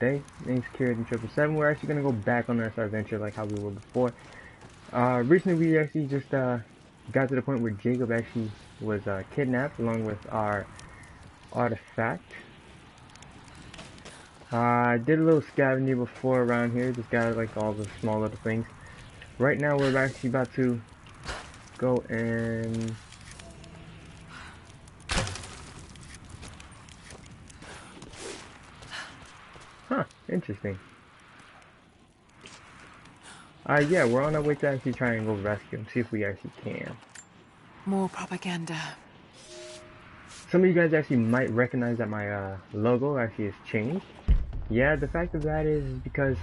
today. Name's Kieran777. We're actually gonna go back on our adventure like how we were before. Recently we actually just got to the point where Jacob actually was kidnapped along with our artifact. I did a little scavenging before around here, just got like all the small little things. Right now we're actually about to go and interesting. Yeah, we're on our way to actually try and go rescue him, see if we actually can. More propaganda. Some of you guys actually might recognize that my logo actually has changed. Yeah, the fact of that is because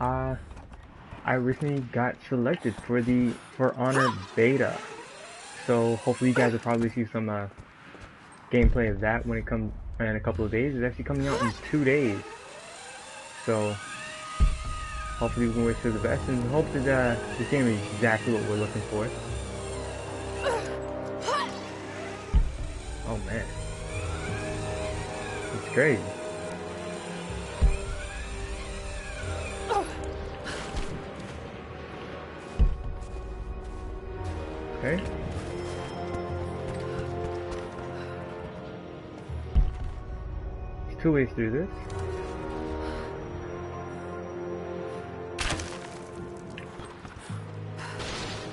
I recently got selected for Honor Beta. So hopefully you guys will probably see some gameplay of that when it comes in a couple of days. It's actually coming out in 2 days. So hopefully we can wish for the best and hope that this game is exactly what we're looking for. Oh man. It's crazy. Okay. There's 2 ways through this.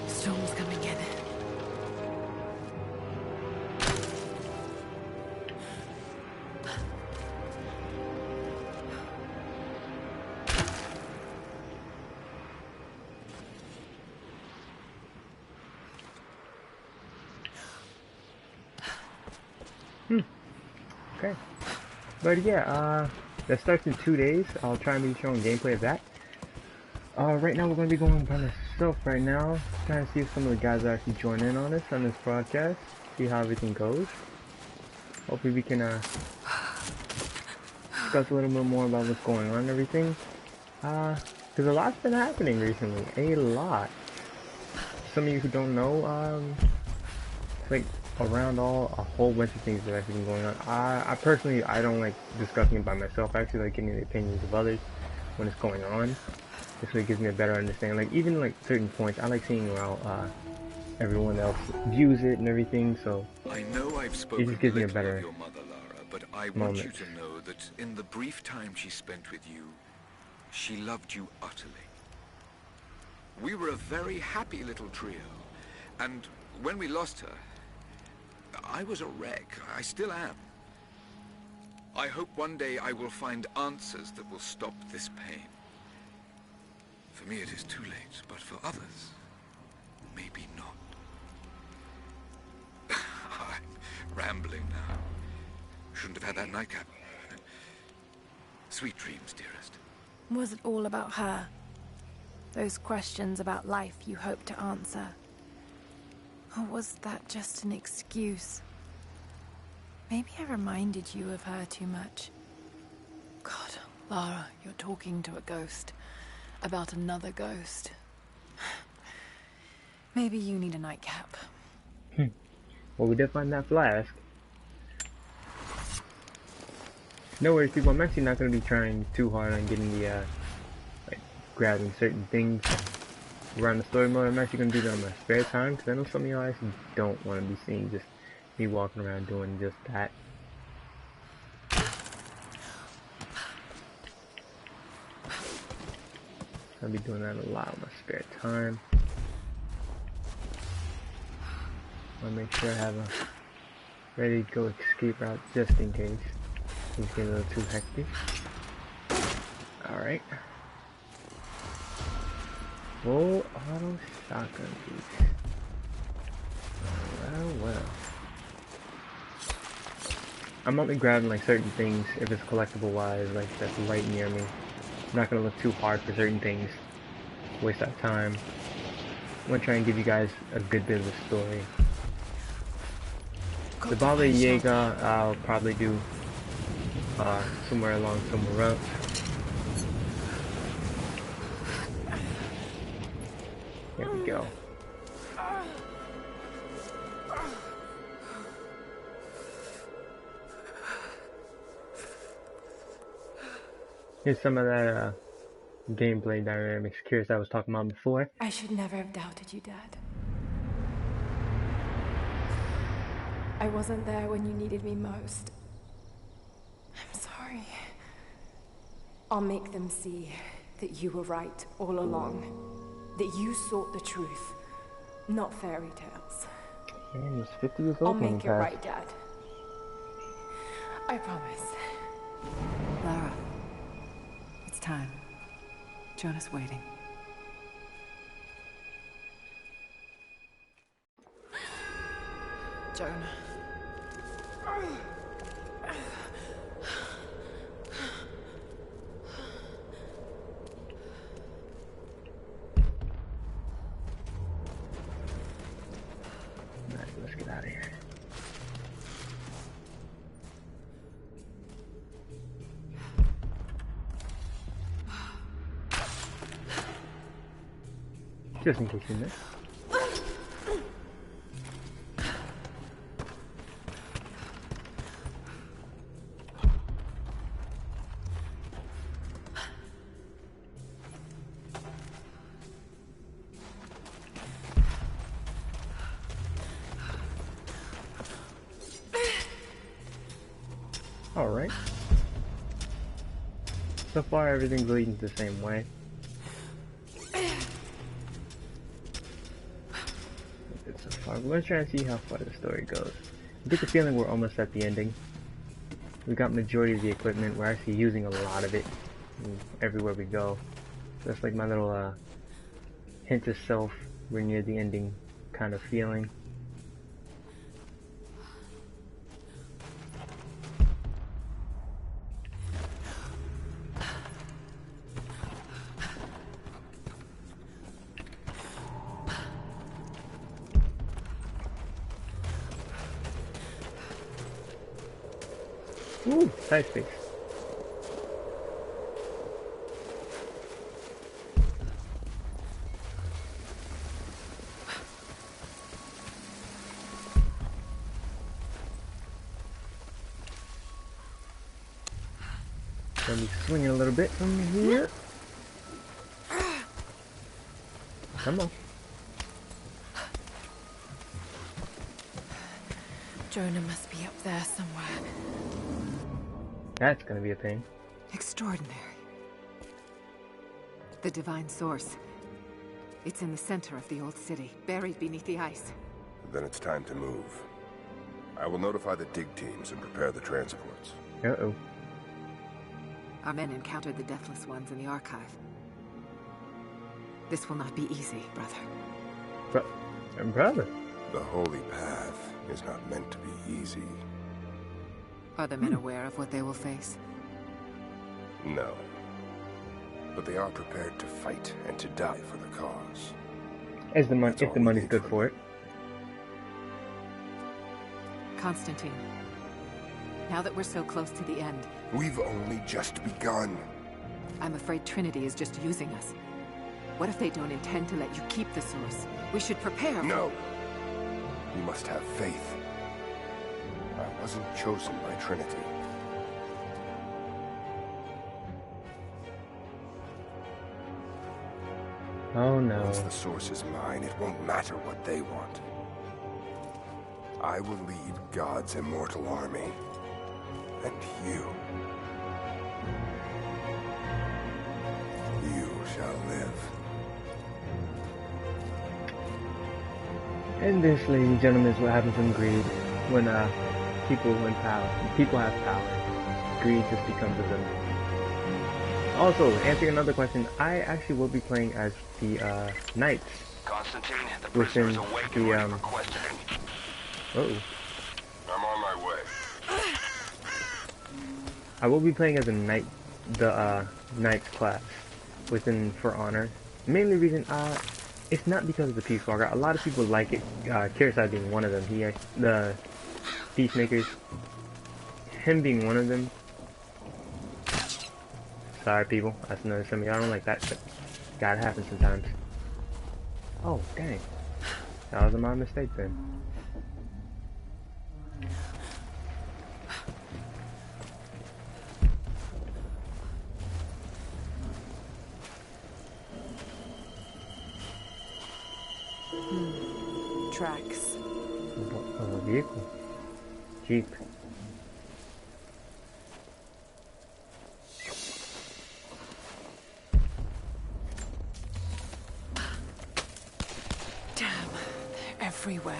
Storm's coming in. Okay. But yeah, that starts in 2 days. I'll try and be showing gameplay of that. Right now we're going to be going by myself right now. Trying to see if some of the guys actually join in on this broadcast. See how everything goes. Hopefully we can discuss a little bit more about what's going on and everything. Because a lot's been happening recently. A lot. Some of you who don't know, it's like around a whole bunch of things that have actually been going on. I personally, I don't like discussing it by myself. I actually like getting the opinions of others when it's going on. This way it gives me a better understanding. Like even like certain points, I like seeing how everyone else views it and everything. So I know I've spoken it just gives me a little better of your mother, Lara, but I want you to know that in the brief time she spent with you, she loved you utterly. We were a very happy little trio, and when we lost her, I was a wreck. I still am. I hope one day I will find answers that will stop this pain. For me it is too late, but for others, maybe not. I'm rambling now. Shouldn't have had that nightcap. Sweet dreams, dearest. Was it all about her? Those questions about life you hoped to answer? Or was that just an excuse? Maybe I reminded you of her too much. God, Lara, you're talking to a ghost. About another ghost. Maybe you need a nightcap. Well, we did find that flask. No worries, people. I'm actually not going to be trying too hard on getting the, like, grabbing certain things around the story mode. I'm actually going to do that on my spare time, because I know some of y'all actually don't want to be seeing just me walking around doing just that. I'll be doing that a lot on my spare time. I'll make sure I have a ready to go escape route just in case things get a little too hectic. Alright. Full auto shotgun piece. Well. I'm only grabbing like certain things if it's collectible wise, like that's right near me. I'm not gonna look too hard for certain things. Waste our time. I'm gonna try and give you guys a good bit of the story. The Baba Yaga I'll probably do somewhere along somewhere else. There we go. Here's some of that gameplay dynamics curious I was talking about before. I should never have doubted you, Dad. I wasn't there when you needed me most. I'm sorry. I'll make them see that you were right all along. That you sought the truth, not fairy tales. Man, he's 50 years I'll old. make it right, Dad. I promise. Lara, it's time. Jonah's waiting. Jonah. Alright, let's get out of here. Just in case you missed. Alright. So far everything's leading the same way. So far, let's try and see how far the story goes. I get the feeling we're almost at the ending. We got majority of the equipment, we're actually using a lot of it everywhere we go. That's like my little hint of self, we're near the ending kind of feeling. Ooh, side space. Let me swing it a little bit from here. Come on. Jonah must be up there somewhere. That's gonna be a pain. Extraordinary. The divine source. It's in the center of the old city, buried beneath the ice. Then it's time to move. I will notify the dig teams and prepare the transports. Uh-oh. Our men encountered the Deathless Ones in the archive. This will not be easy, brother. Brother? The holy path is not meant to be easy. Are the men aware of what they will face? No. But they are prepared to fight and to die for the cause. If the money's good for it. Constantine, now that we're so close to the end... We've only just begun. I'm afraid Trinity is just using us. What if they don't intend to let you keep the source? We should prepare for... No! We must have faith. I wasn't chosen by Trinity. Oh no. Once the source is mine, it won't matter what they want. I will lead God's immortal army. And you shall live. And this, ladies and gentlemen, is what happens in greed. When people win power. When people have power. Greed just becomes a villain. Also, answering another question, I actually will be playing as the knights. Constantine, the Within prisoner's awake and ready for questioning. Uh-oh. I'm on my way. I will be playing as a knight, the knight's class within For Honor. Mainly reason, it's not because of the Peace Walker. A lot of people like it. Kirisai being one of them. The Peacemakers, him being one of them. Sorry, people. I know some of y'all don't like that, but gotta happen sometimes. Oh, dang. That was my mistake then. Tracks. Of a vehicle. Jeep. Damn, they're everywhere.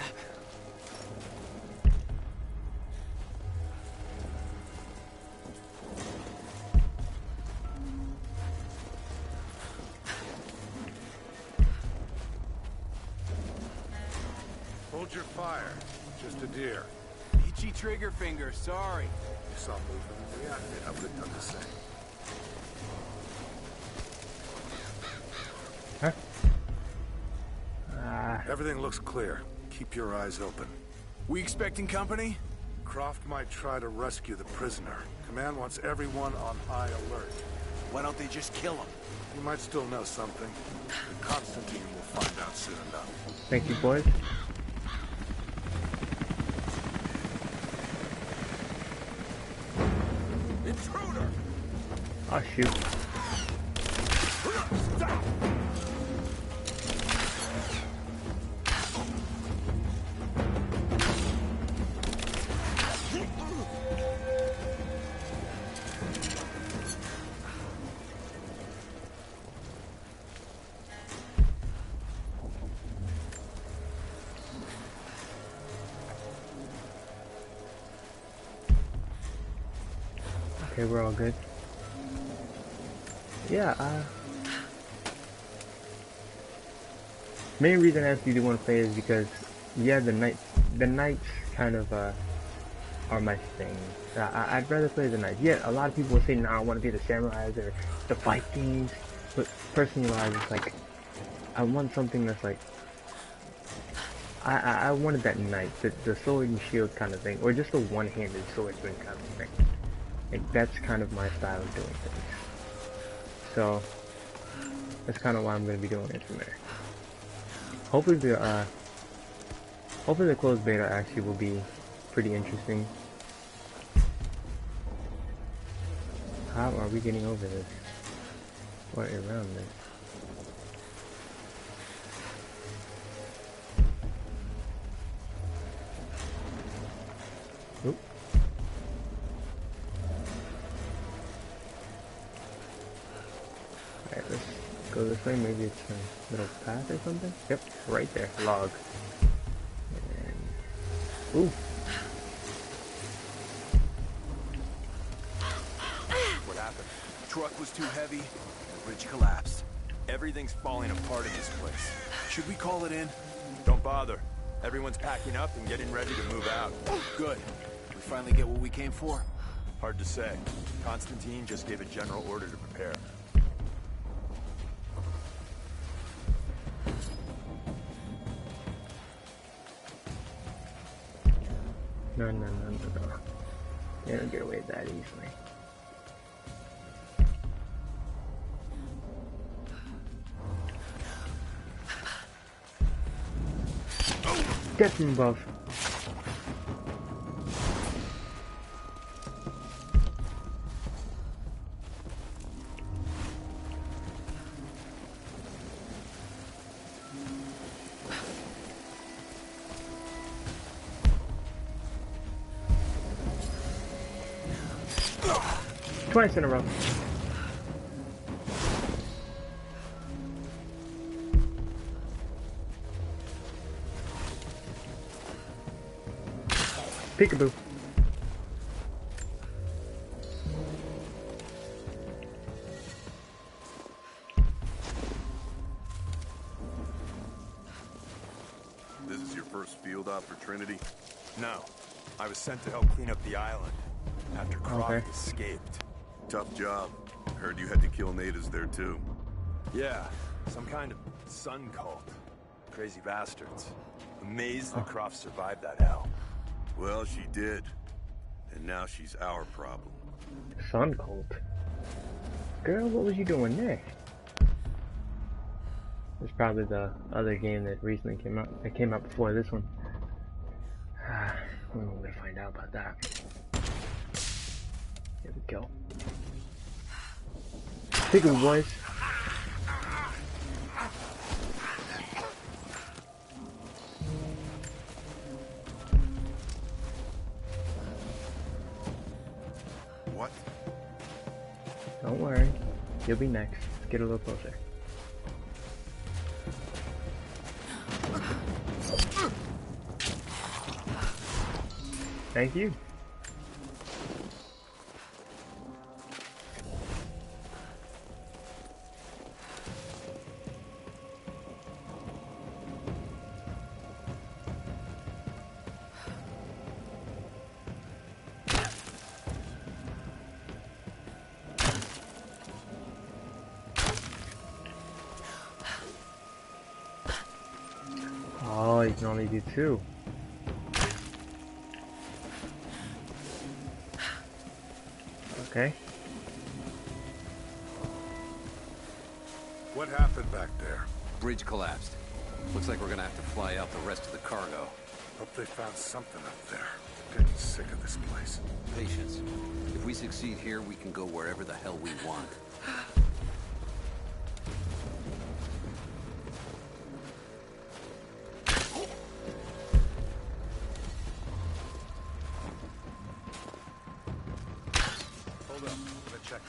Hold your fire. Just a deer. Itchy trigger finger, sorry. You saw movement and reacted. I would have done the same. Huh? Everything looks clear. Keep your eyes open. We expecting company? Croft might try to rescue the prisoner. Command wants everyone on high alert. Why don't they just kill him? You might still know something. And Constantine will find out soon enough. Thank you, boys. Intruder! Oh, shoot. Stop! Okay, we're all good. Yeah, main reason I actually do want to play is because, yeah, the knights kind of, are my thing. I'd rather play the knights. Yeah, a lot of people will say, nah, I want to be the samurais or the Vikings, but personally, it's like, I want something that's like, I wanted that knight, the sword and shield kind of thing, or just the one-handed swordsman kind of thing. Like, that's kind of my style of doing things. So, that's kind of why I'm going to be doing it from there. Hopefully the closed beta actually will be pretty interesting. How are we getting over this? Or around this? Oop. Alright, let's go this way. Maybe it's a little path or something. Yep, right there. Log. And... ooh. What happened? Truck was too heavy, and the bridge collapsed. Everything's falling apart in this place. Should we call it in? Don't bother. Everyone's packing up and getting ready to move out. Good. We finally get what we came for? Hard to say. Constantine just gave a general order to prepare. No. They don't get away that easily. Get from above. Twice in a row. Peekaboo. This is your first field op for Trinity? No. I was sent to help clean up the island after Croft escaped. Tough job. Heard you had to kill natives there too. Yeah, some kind of sun cult. Crazy bastards. Amazed that Croft survived that hell. Well, she did. And now she's our problem. Sun cult. Girl, what was you doing there? It's probably the other game that recently came out. That came out before this one. When will we find out about that? Here we go. Peekaboo, boys. You'll be next. Let's get a little closer. Thank you. Oh, you can only do 2. Okay. What happened back there? Bridge collapsed. Looks like we're gonna have to fly out the rest of the cargo. Hope they found something up there. I'm getting sick of this place. Patience. If we succeed here, we can go wherever the hell we want. Hold up. Let's check.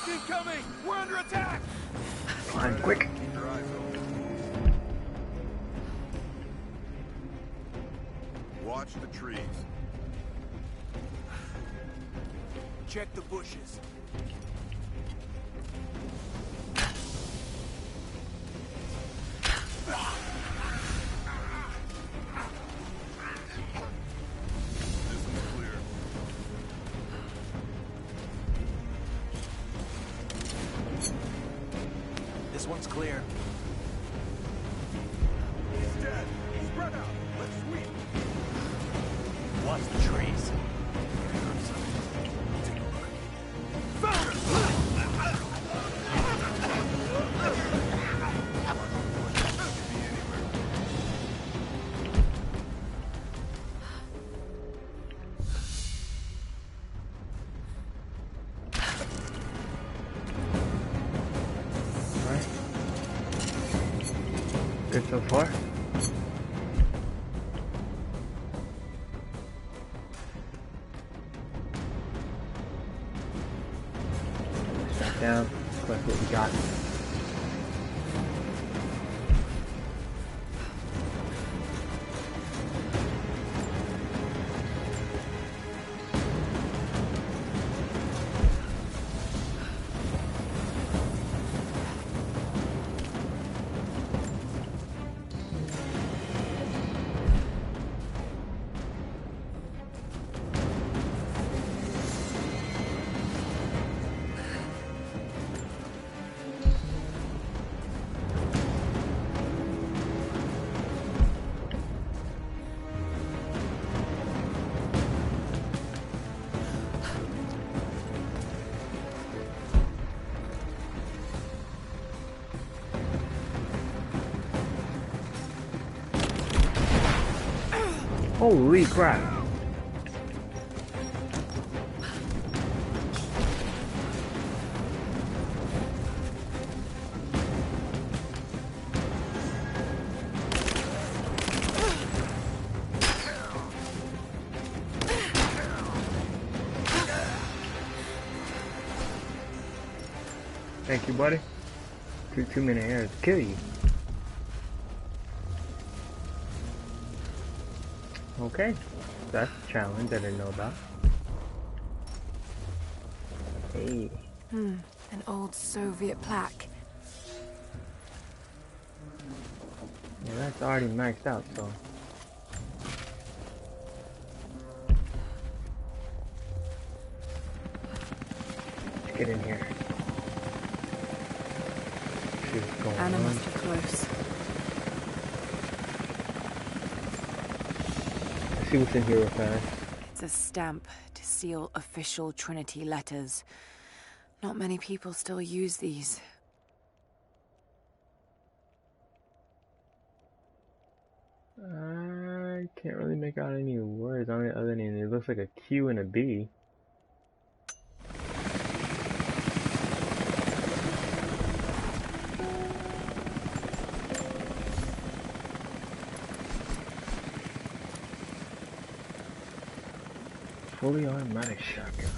Incoming! We're under attack! Climb quick. Keep your eyes open. Watch the trees. Check the bushes. This one's clear. This one's clear. He's dead. Spread out. Let's sweep. Watch the trees. Alright. Good so far. Back down. Collect what we got. Holy crap. Thank you, buddy. Too many arrows to kill you. Okay, that's a challenge I didn't know about. Hey. An old Soviet plaque. Yeah, that's already maxed out, so. Let's get in here. See what's going Anna on. must be close. See what's in here real fast. It's a stamp to seal official Trinity letters. Not many people still use these. I can't really make out any words on it other than it looks like a Q and a B. Fully automatic shotgun.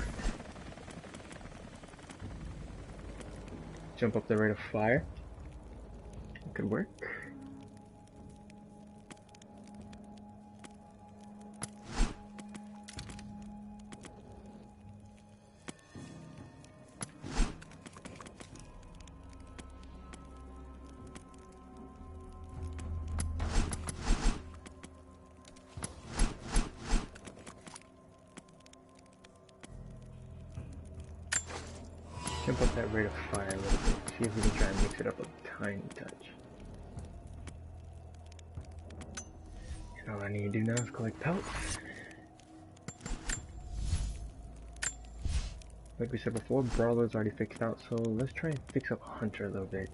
Jump up the rate of fire. It could work. Jump up that rate of fire a little bit. See if we can try and mix it up a tiny touch. And all I need to do now is collect pelts. Like we said before, Brawler's already fixed out, so let's try and fix up Hunter a little bit.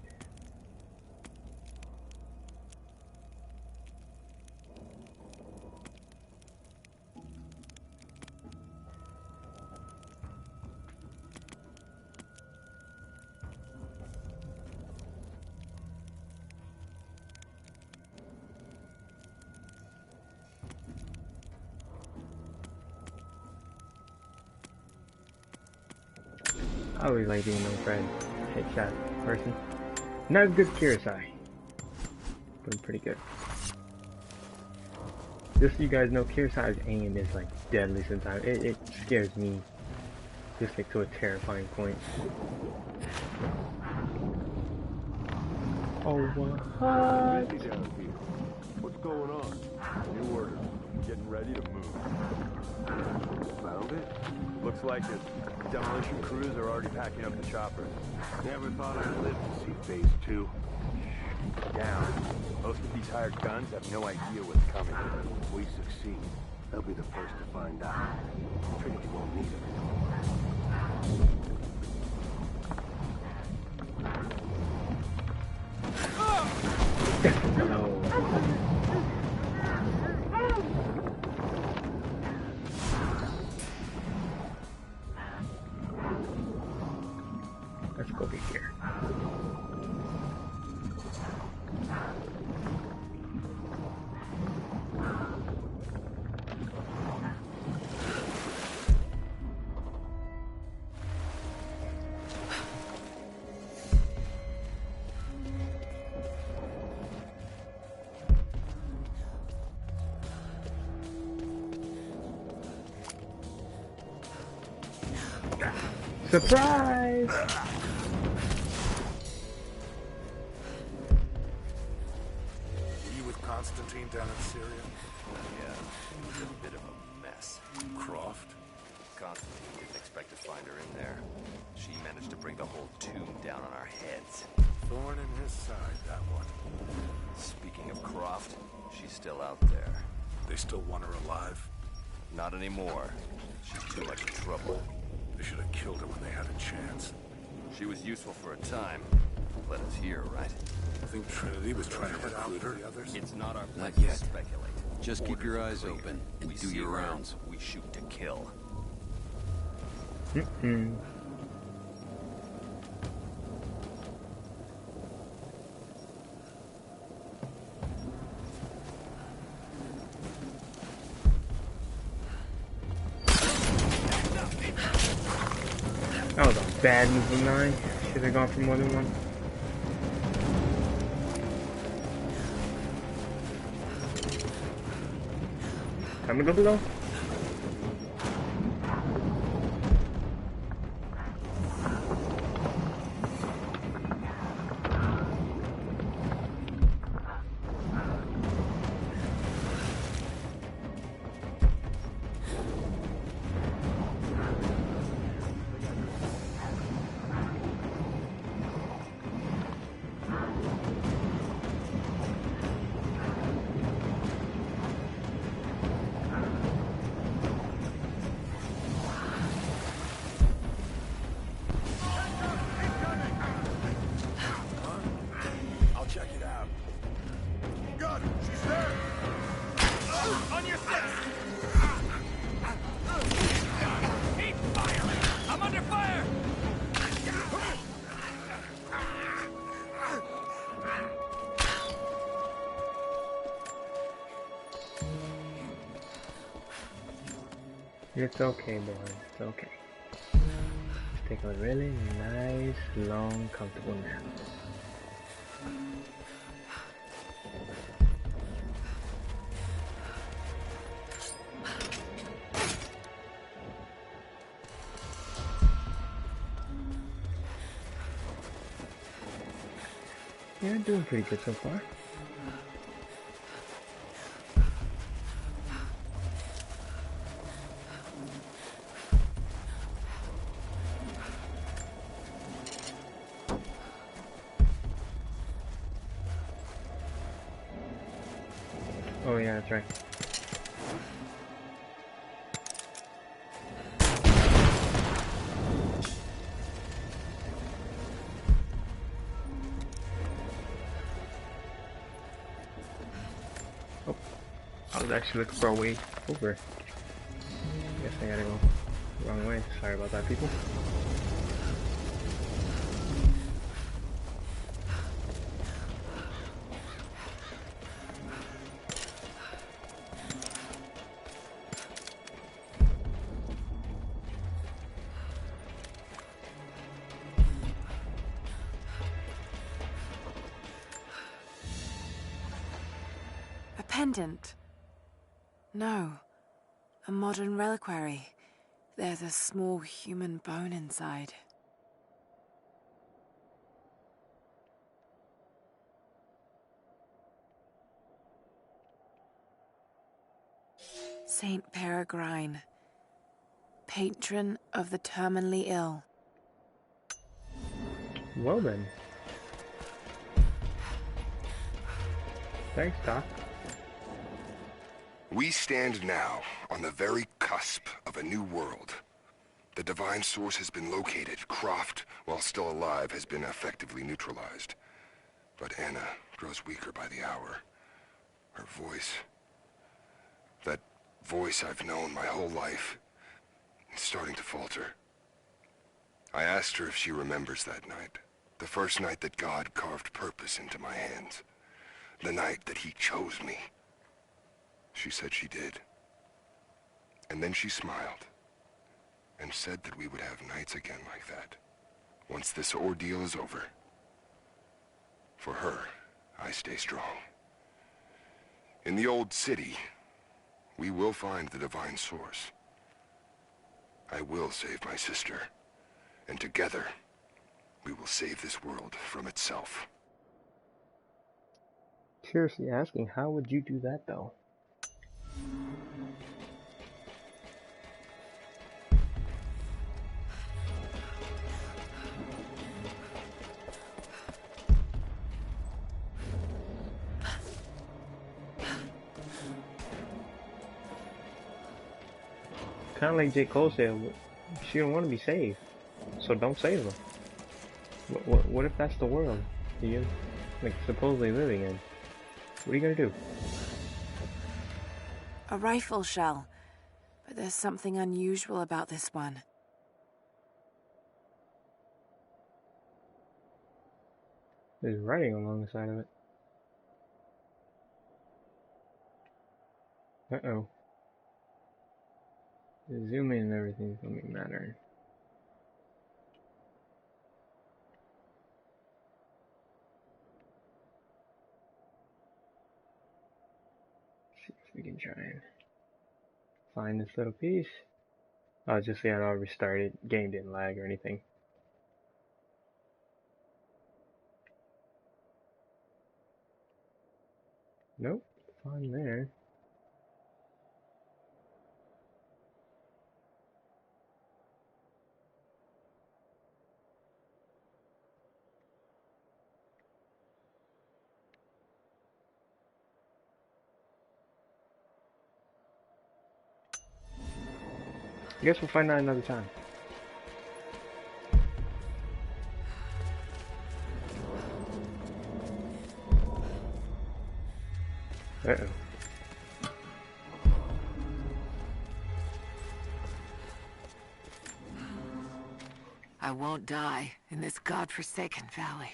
I always like being no friend headshot person. Not as good as Kirasai, but pretty good. Just so you guys know, Kirasai's aim is like deadly sometimes. It scares me just like to a terrifying point. Oh what? What's going on? New order. Getting ready to move. Found it? Looks like it. Demolition crews are already packing up the choppers. Never thought I'd live to see phase 2. Down. Most of these hired guns have no idea what's coming. If we succeed, they'll be the first to find out. Trinity won't need it. Let's go over here. Surprise! Were you with Constantine down in Syria? Yeah, it was a bit of a mess. Croft? Constantine didn't expect to find her in there. She managed to bring the whole tomb down on our heads. Thorn in his side, that one. Speaking of Croft, she's still out there. They still want her alive? Not anymore. She's too much trouble. They should have killed her when they had a chance. She was useful for a time. Led us here, right? I think Trinity was trying to recruit her. It's not our place Not yet. to speculate. Just keep your eyes open and We do see your her, rounds. we shoot to kill. That was a bad move of mine. Should have gone for more than one. Time to go below. It's okay, boy. It's okay. Take a really nice, long, comfortable nap. Yeah, I'm doing pretty good so far. Oh yeah, that's right. Oh, I was actually looking for a way over. Guess I gotta go the wrong way. Sorry about that, people. A pendant? No. A modern reliquary. There's a small human bone inside. Saint Peregrine, patron of the terminally ill. Well then. Thanks, Doc. We stand now on the very cusp of a new world. The divine source has been located. Croft, while still alive, has been effectively neutralized. But Anna grows weaker by the hour. Her voice, that voice I've known my whole life, is starting to falter. I asked her if she remembers that night. The first night that God carved purpose into my hands. The night that he chose me. She said she did. And then she smiled and said that we would have nights again like that, once this ordeal is over. For her, I stay strong. In the old city, we will find the divine source. I will save my sister, and together, we will save this world from itself. Seriously asking, how would you do that though? Kind of like J. Cole said, she don't want to be saved, so don't save her. What if that's the world you're like supposedly living in? What are you gonna do? A rifle shell, but there's something unusual about this one. There's writing along the side of it. Uh-oh. The zoom in and everything's gonna be mattering. See if we can try and find this little piece. Oh, just say I restarted. Game didn't lag or anything. Nope, fine there. I guess we'll find out another time. Uh-oh. I won't die in this godforsaken valley.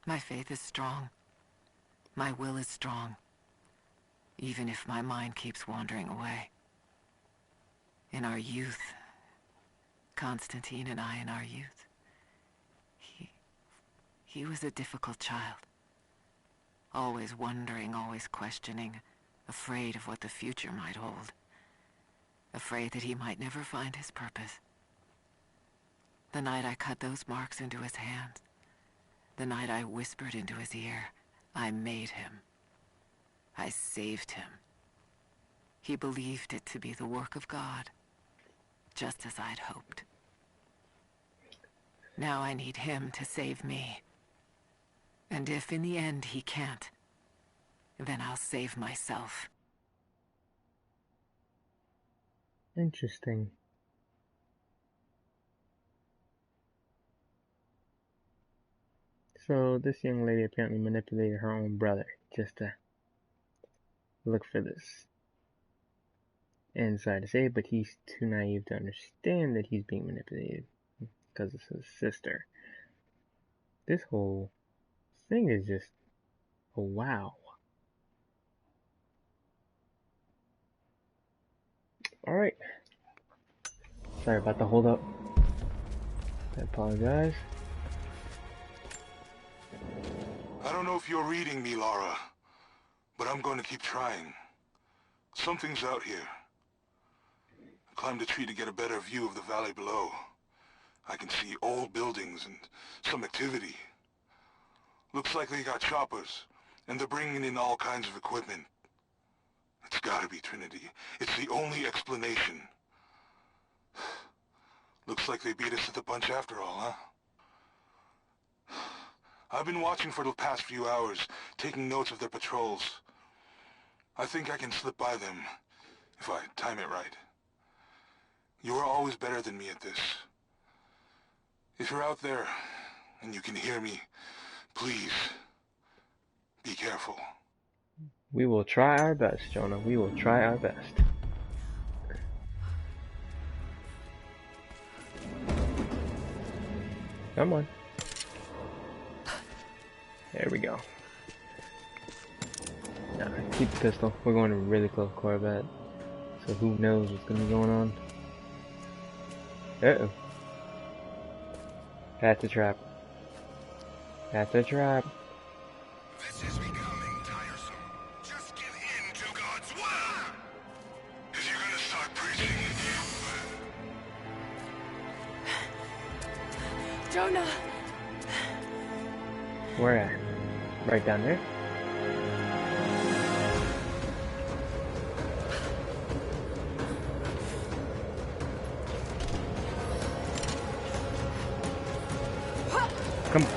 My faith is strong. My will is strong. Even if my mind keeps wandering away. In our youth, Constantine and I in our youth. He was a difficult child. Always wondering, always questioning, afraid of what the future might hold. Afraid that he might never find his purpose. The night I cut those marks into his hands, the night I whispered into his ear, I made him. I saved him. He believed it to be the work of God, just as I'd hoped. Now I need him to save me. And if in the end he can't, then I'll save myself. Interesting. So this young lady apparently manipulated her own brother just to look for this. And sorry to say, but he's too naive to understand that he's being manipulated because it's his sister. This whole thing is just a wow. Alright. Sorry about the hold up. I apologize. I don't know if you're reading me, Lara, but I'm going to keep trying. Something's out here. I climbed a tree to get a better view of the valley below. I can see old buildings and some activity. Looks like they got choppers, and they're bringing in all kinds of equipment. It's gotta be Trinity. It's the only explanation. Looks like they beat us to the punch after all, huh? I've been watching for the past few hours, taking notes of their patrols. I think I can slip by them, if I time it right. You are always better than me at this. If you're out there, and you can hear me, please, be careful. We will try our best, Jonah. We will try our best. Come on. There we go. Nah, keep the pistol. We're going to really close combat, so who knows what's gonna be going on. Uh-oh. That's a trap. That's a trap. This is becoming tiresome. Just give in to God's will. If you're gonna start preaching, Jonah! Where at? Right down there? Come on.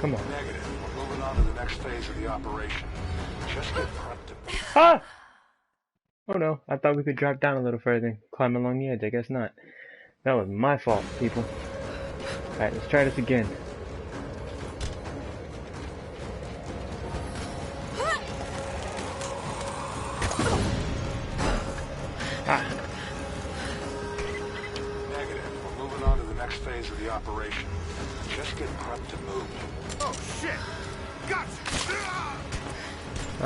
Come on. Negative. We're moving on to the next phase of the operation. Just get prepped. Ah! Oh no, I thought we could drop down a little further and climb along the edge. I guess not. That was my fault, people. Alright, let's try this again. Ah. Negative. We're moving on to the next phase of the operation. Just get prepped to move. Oh shit! Gotcha!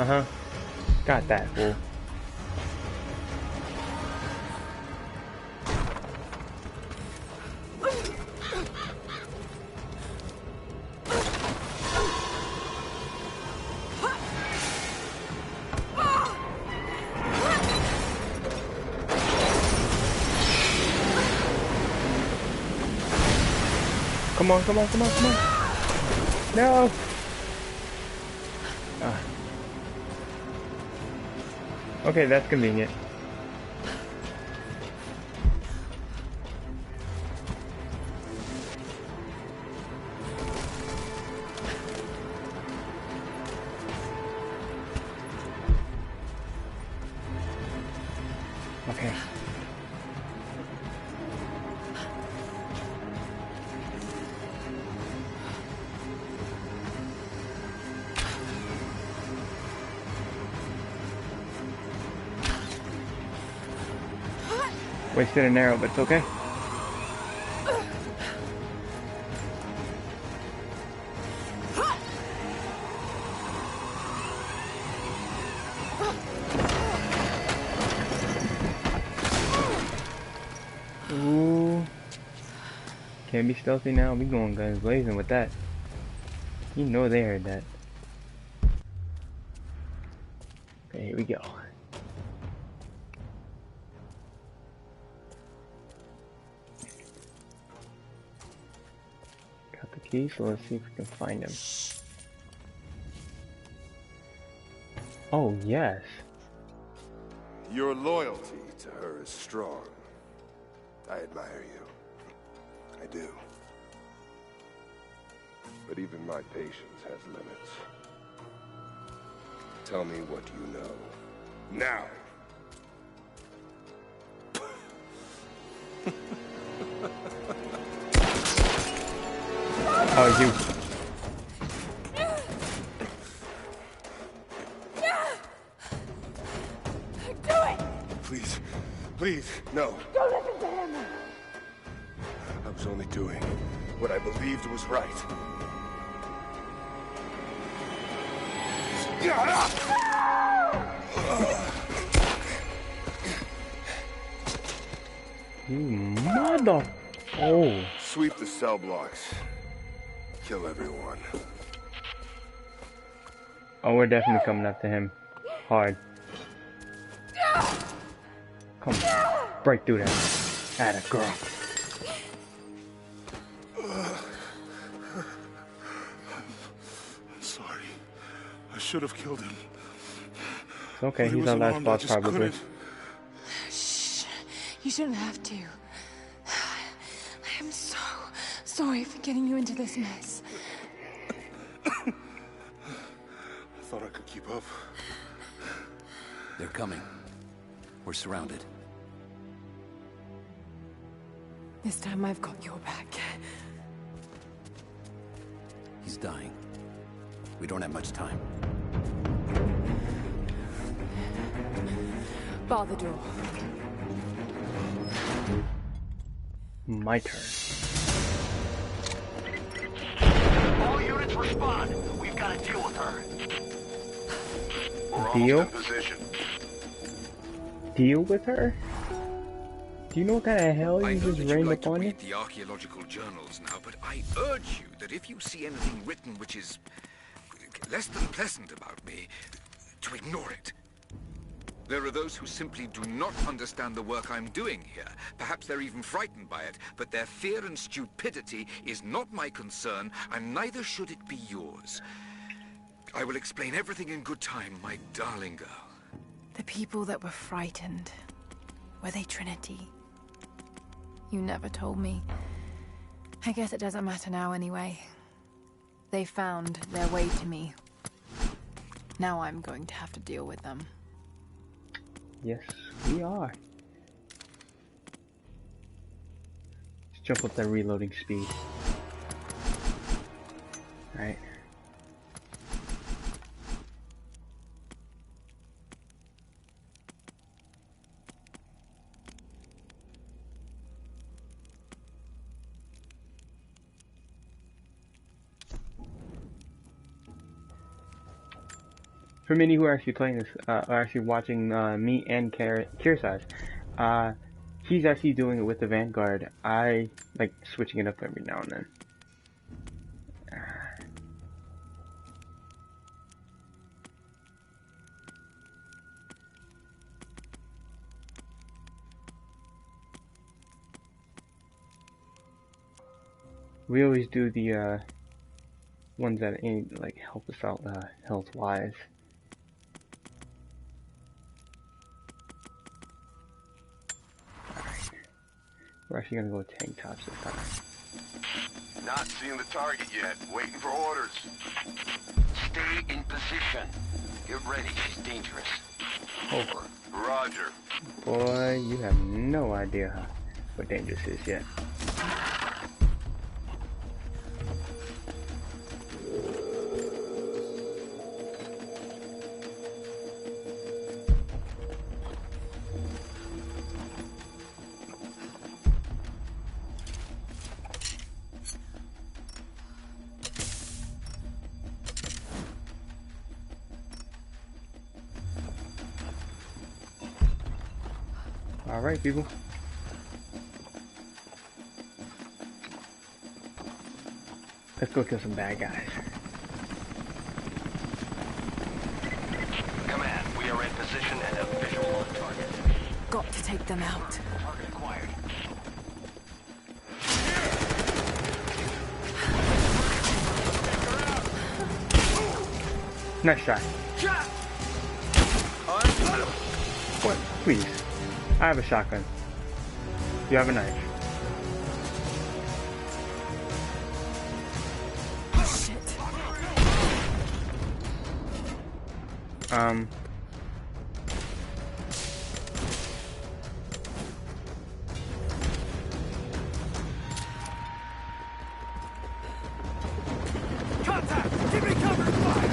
Uh-huh. Got that, fool. Come on, come on, come on, come on. No! Ah. Okay, that's convenient. Okay. Wasted an arrow, but it's okay. Can't be stealthy now. We going guns blazing with that. You know they heard that. Okay, here we go. Got the key, so let's see if we can find him. Oh, yes. Your loyalty to her is strong. I admire you. I do. But even my patience has limits. Tell me what you know. Now! Oh, you. Do it! Please, please, no. Don't listen to him! I was only doing what I believed was right. You mother... Oh. Sweep the cell blocks. Kill everyone. Oh, we're definitely coming after him. Hard. Come on. Break through that. Atta girl. Sorry. I should have killed him. It's okay, But he he's was our last armed, boss I just probably. couldn't. Shh. You shouldn't have to. I am so sorry for getting you into this mess. I thought I could keep up. They're coming. We're surrounded. This time I've got your back. He's dying. We don't have much time. Bar the door. My turn. All units respond. We've got to deal with her. We're Deal? almost in position. Deal with her? Do you know what kind of hell I you know just that you rained like to upon you? read the archaeological journals now, but I urge you that if you see anything written which is less than pleasant about me, to ignore it. There are those who simply do not understand the work I'm doing here. Perhaps they're even frightened by it, but their fear and stupidity is not my concern, and neither should it be yours. I will explain everything in good time, my darling girl. The people that were frightened, were they Trinity? You never told me. I guess it doesn't matter now anyway. They found their way to me. Now I'm going to have to deal with them. Yes, we are. Let's jump up that reloading speed. Alright. For many who are actually playing this, are actually watching me and Kirsaz, he's actually doing it with the Vanguard. I like switching it up every now and then. We always do the ones that ain't like help us out health wise. We're actually gonna go tank tops this time. Not seeing the target yet. Waiting for orders. Stay in position. Get ready. She's dangerous. Over. Roger. Boy, you have no idea what dangerous is yet. Alright, people. Let's go kill some bad guys. Command, we are in position and have visual on target. Got to take them out. Target acquired. Nice shot. What? Please. I have a shotgun. You have a knife. Shit. Contact! Give me cover! Fire!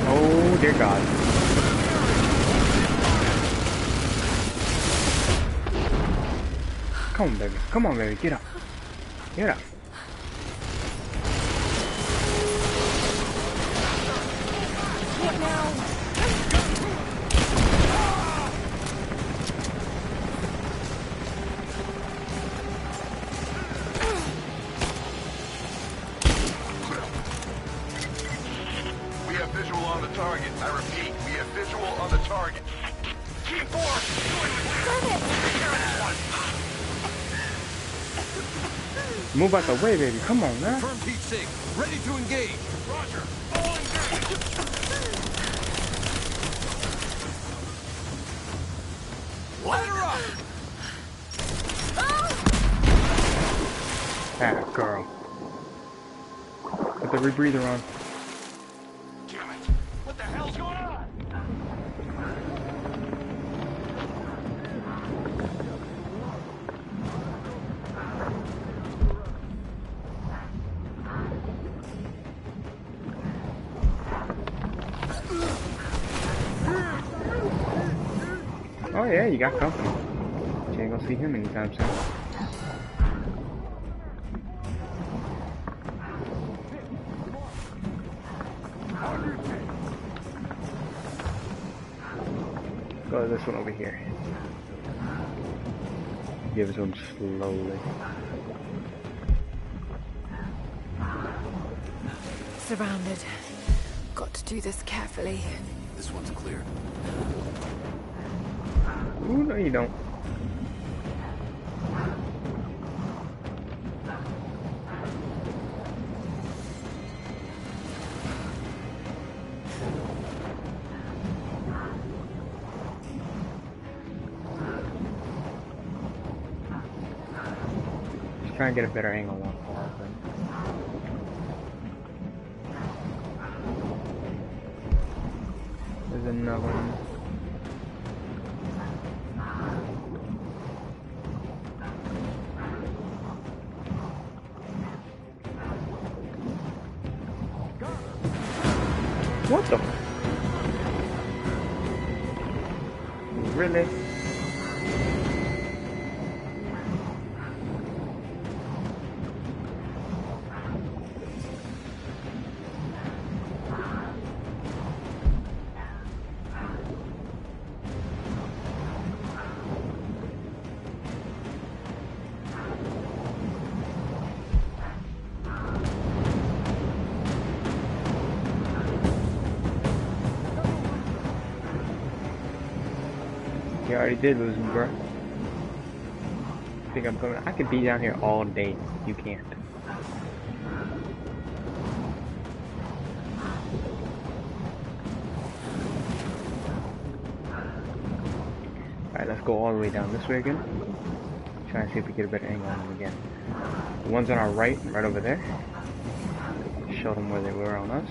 Oh dear God. Come on, baby. Come on, baby. Get up. Get up. What now? We have visual on the target. I repeat, we have visual on the target. Keep forward! Move out the way, baby. Come on, man. Firm Pete's sake. Ready to engage. Roger. All engaged. Light her up. Ah, girl. Put the rebreather on. Damn it. What the hell's going on? Oh yeah, you got company. You ain't gonna see him anytime soon. Go to this one over here. Give it to him slowly. Surrounded. Got to do this carefully. This one's clear. Ooh, no you don't. Just trying to get a better angle on all of them. There's another one. What the? Really? You already did lose me, bro. Think I'm coming? I could be down here all day. You can't. Alright, let's go all the way down this way again. Try and see if we get a better angle on them again. The ones on our right over there. Show them where they were on us.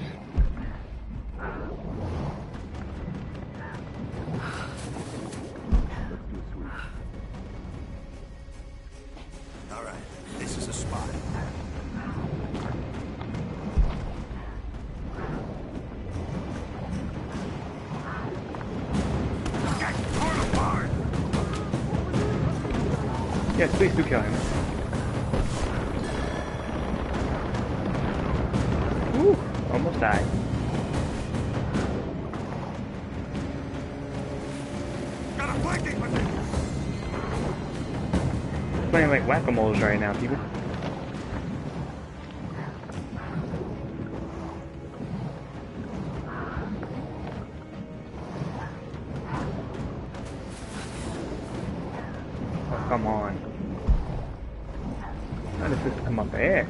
Yes, please do kill him. Ooh, almost died. Got a flanking position. Playing like whack-a-moles right now, people. Come on. How does this come up there?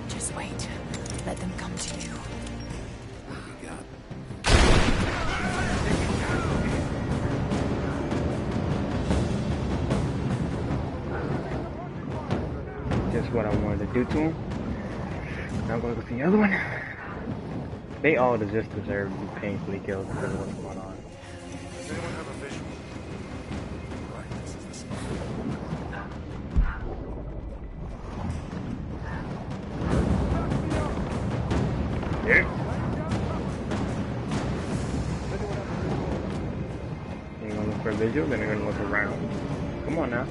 Just wait. Let them come to you. Just what I wanted to do to him. Now I'm gonna go see the other one. They all just deserve to be painfully killed because of what's going on. Does anyone have a visual? Right, this is the spot. Yeah. They're gonna look for a visual, then they're gonna look around. Come on now.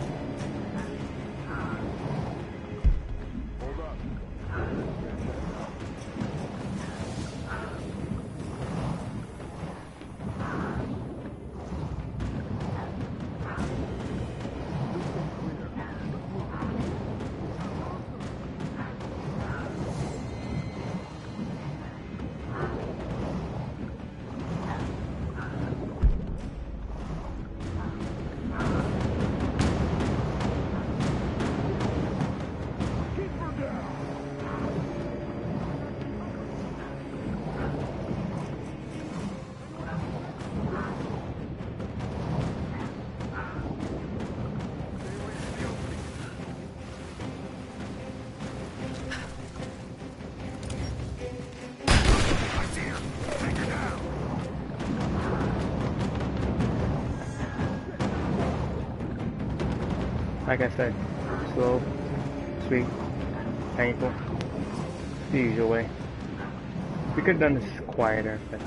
Like I said, slow, sweet, painful, the usual way. We could have done this quieter, but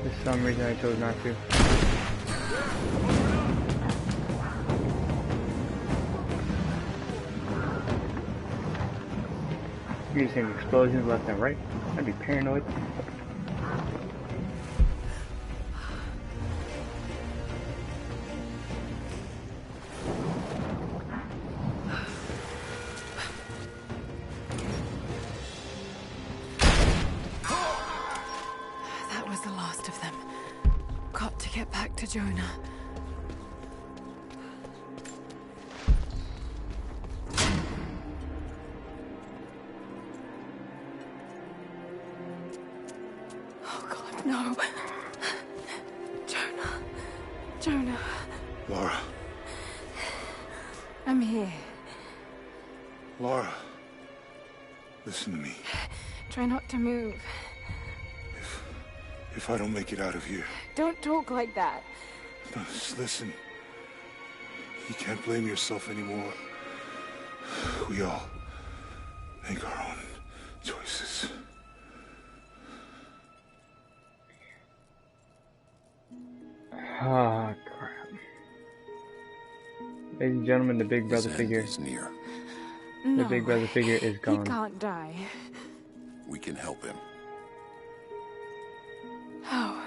for some reason I chose not to. You're just hearing explosions left and right. I'd be paranoid. Jonah. Oh God, no. Jonah. Jonah. Lara. I'm here. Lara. Listen to me. Try not to move. If I don't make it out of here. Don't talk like that. No, just listen. You can't blame yourself anymore. We all make our own choices. Ah, crap. Ladies and gentlemen, the big brother figure is near. The big brother figure is gone. He can't die. We can help him. How?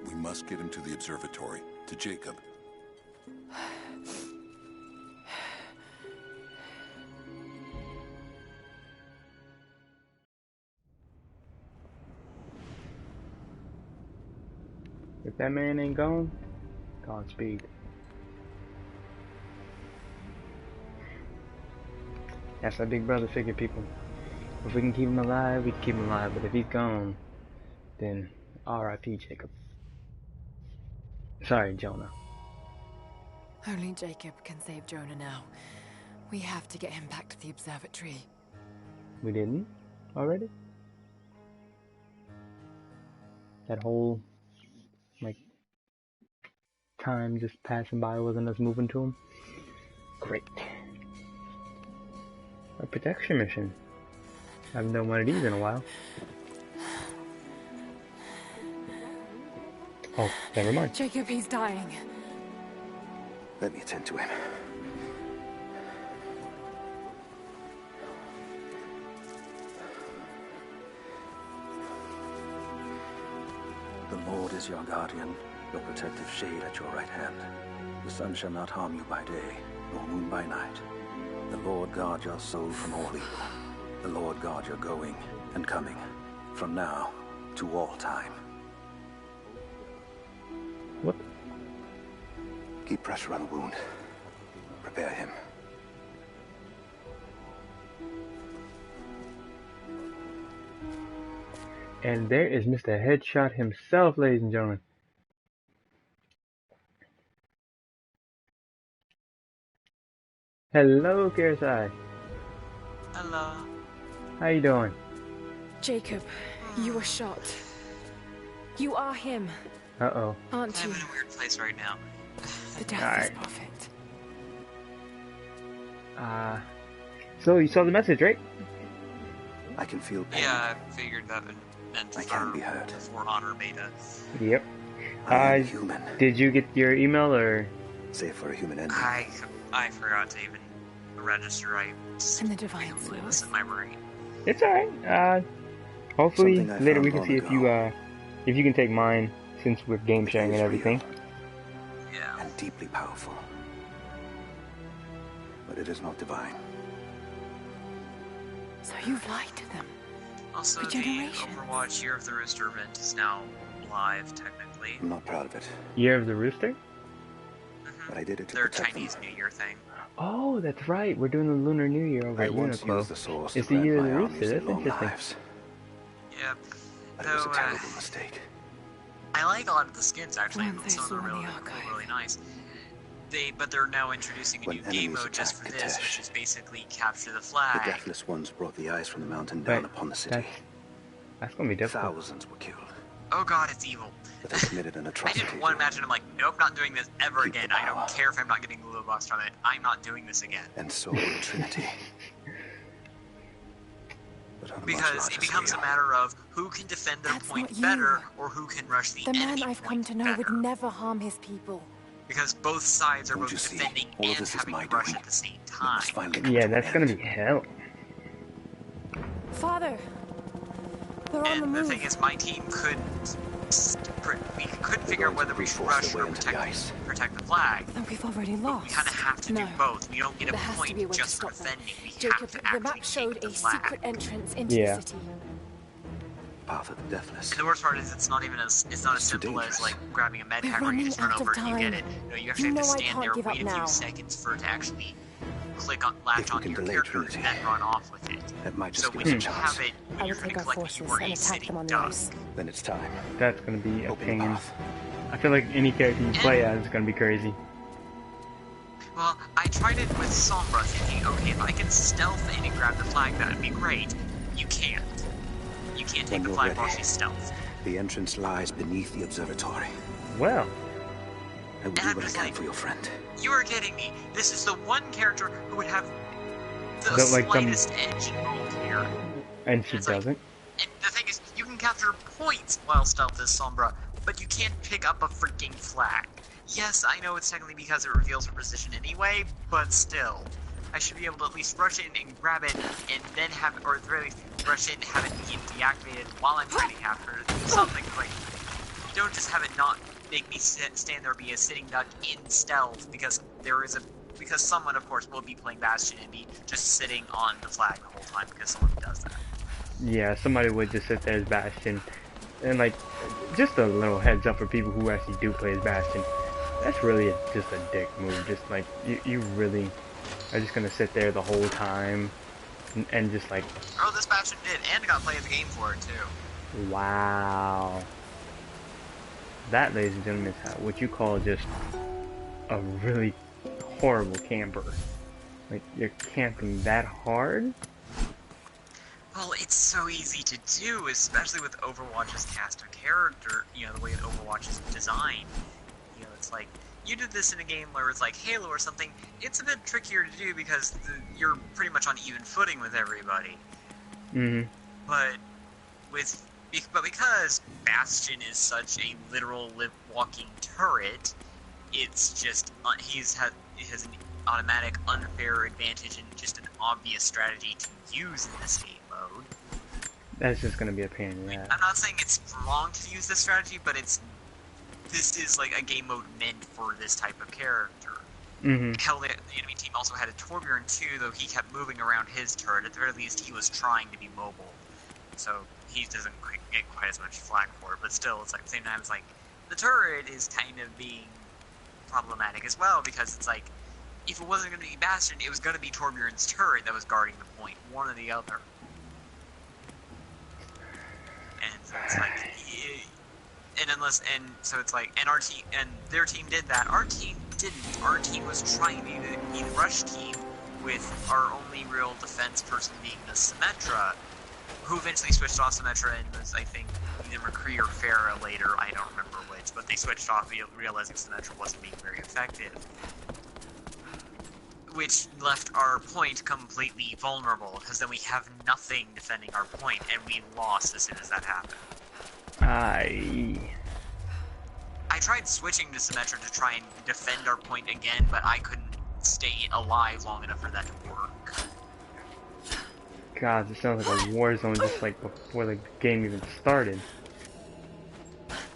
We must get him to the observatory, to Jacob. If that man ain't gone, Godspeed. That's our big brother figure, people. If we can keep him alive, we can keep him alive. But if he's gone, then R.I.P. Jacob. Sorry, Jonah. Only Jacob can save Jonah now. We have to get him back to the observatory. We didn't already? That whole, like, time just passing by wasn't us moving to him. Great. A protection mission. I haven't done one of these in a while. Oh, never mind. Jacob, he's dying. Let me attend to him. The Lord is your guardian, your protective shade at your right hand. The sun shall not harm you by day, nor moon by night. The Lord guard your soul from all evil. The Lord guard your going and coming, from now to all time. What? Keep pressure on the wound. Prepare him. And there is Mr. Headshot himself, ladies and gentlemen. Hello, KSI. Hello. How you doing? Jacob, you were shot. You are him. Uh-oh. Aren't you? I'm in a weird place right now. The death is perfect. So you saw the message, right? I can feel pain. Yeah, I figured that meant I can be hurt. For honor beta. Yep. I'm human. Did you get your email or? Save for a human ending. I forgot to even register. And the divine source in my brain. It's alright. Hopefully later we can see if you can take mine since we're game sharing and everything. Yeah. And deeply powerful. But it is not divine. So you've lied to them. Also, the Overwatch Year of the Rooster event is now live, technically. I'm not proud of it. Year of the Rooster? But I did it to their protect Chinese them. New Year thing. Oh, that's right. We're doing the Lunar New Year over at Uniqlo. It's the Year of the Rooster. That's interesting. Yep. But it was a terrible mistake. I like a lot of the skins actually, and some of them are really nice. But they're now introducing a new game mode just for this, which is basically capture the flag. The deathless ones brought the ice from the mountain down upon the city. That's gonna be difficult. Thousands were killed. Oh god, it's evil. But they committed an atrocity. I didn't want to imagine. I'm like, nope, not doing this ever again. I don't care if I'm not getting the loot box from it. I'm not doing this again. And so will Trinity. Because it becomes a matter of who can defend their point better, or who can rush the enemy man I've come to know would never harm his people. Because both sides are both defending and having to rush at the same time. Yeah, that's gonna be hell. Father, they're on the move. And the thing is, my team couldn't figure out whether we should rush or protect the flag. Then we've already lost. We kind of have to do both. We don't get a point just for defending. We have to actually the map showed a secret entrance into the city. Path of the deathless. And the worst part is it's not as simple as like grabbing a med pack where you just run over and you get it. No, you actually have to stand there, wait a few seconds for it to actually latch onto your character and then run off with it. That might just so when you have it, when you're going to collect it, you are a sitting duck. Then it's time. That's gonna be a pain. I feel like any character you play as is gonna be crazy. Well, I tried it with Sombra, thinking, okay, if I can stealth in and grab the flag, that would be great. You can't. You can't take the flag while she's stealth. The entrance lies beneath the observatory. Well. I will do what I can for your friend. You are kidding me. This is the one character who would have the slightest edge involved here. And she doesn't. And the thing is, you can capture points while stealth is Sombra, but you can't pick up a freaking flag. Yes, I know it's technically because it reveals her position anyway, but still. I should be able to at least rush in and grab it, and then have it, or at the very least, rush in and have it be deactivated while I'm trying to capture it. Something like, you don't just have it not make me stand there be a sitting duck in stealth, because because someone, of course, will be playing Bastion and be just sitting on the flag the whole time, because someone does that. Yeah, somebody would just sit there as Bastion. And like, just a little heads up for people who actually do play as Bastion. That's really just a dick move. Just like, you really are just gonna sit there the whole time and just like... Oh, this Bastion did, and got played the game for it too. Wow. That, ladies and gentlemen, is what you call just a really horrible camper. Like, you're camping that hard? Well, it's so easy to do, especially with Overwatch's cast of character, you know, the way Overwatch is designed. You know, it's like, you did this in a game where it's like Halo or something, it's a bit trickier to do because you're pretty much on even footing with everybody. Mm-hmm. But because Bastion is such a literal walking turret, it's just he has an automatic unfair advantage and just an obvious strategy to use in this game mode. That's just gonna be a pain in the ass. I'm not saying it's wrong to use this strategy, but this is like a game mode meant for this type of character. Mm-hmm. Hell, the enemy team also had a Torbjorn too, though he kept moving around his turret. At the very least, he was trying to be mobile, so he doesn't get quite as much flack for it. But still, it's like at the same time, it's like the turret is kind of being problematic as well, because it's like if it wasn't going to be Bastion, it was going to be Torbjorn's turret that was guarding the point, one or the other. And so it's like, so it's like, and our team, and their team did that. Our team didn't. Our team was trying to be the rush team, with our only real defense person being the Symmetra, who eventually switched off Symmetra and was, I think, either McCree or Farah later, I don't remember which, but they switched off realizing Symmetra wasn't being very effective. Which left our point completely vulnerable, because then we have nothing defending our point, and we lost as soon as that happened. I tried switching to Symmetra to try and defend our point again, but I couldn't stay alive long enough for that to work. God, this sounds like a war zone just like before the game even started.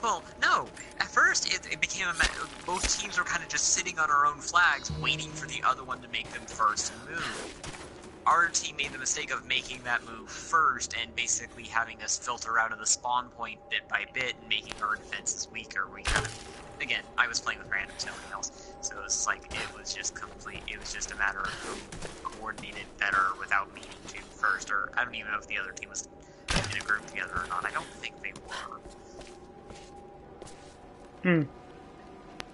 Well, no. At first, it became both teams were kind of just sitting on our own flags, waiting for the other one to make them first move. Our team made the mistake of making that move first and basically having us filter out of the spawn point bit by bit and making our defenses weaker. Again, I was playing with randoms, nobody else, so it was like, it was just a matter of who coordinated better without meaning to first, or I don't even know if the other team was in a group together or not. I don't think they were.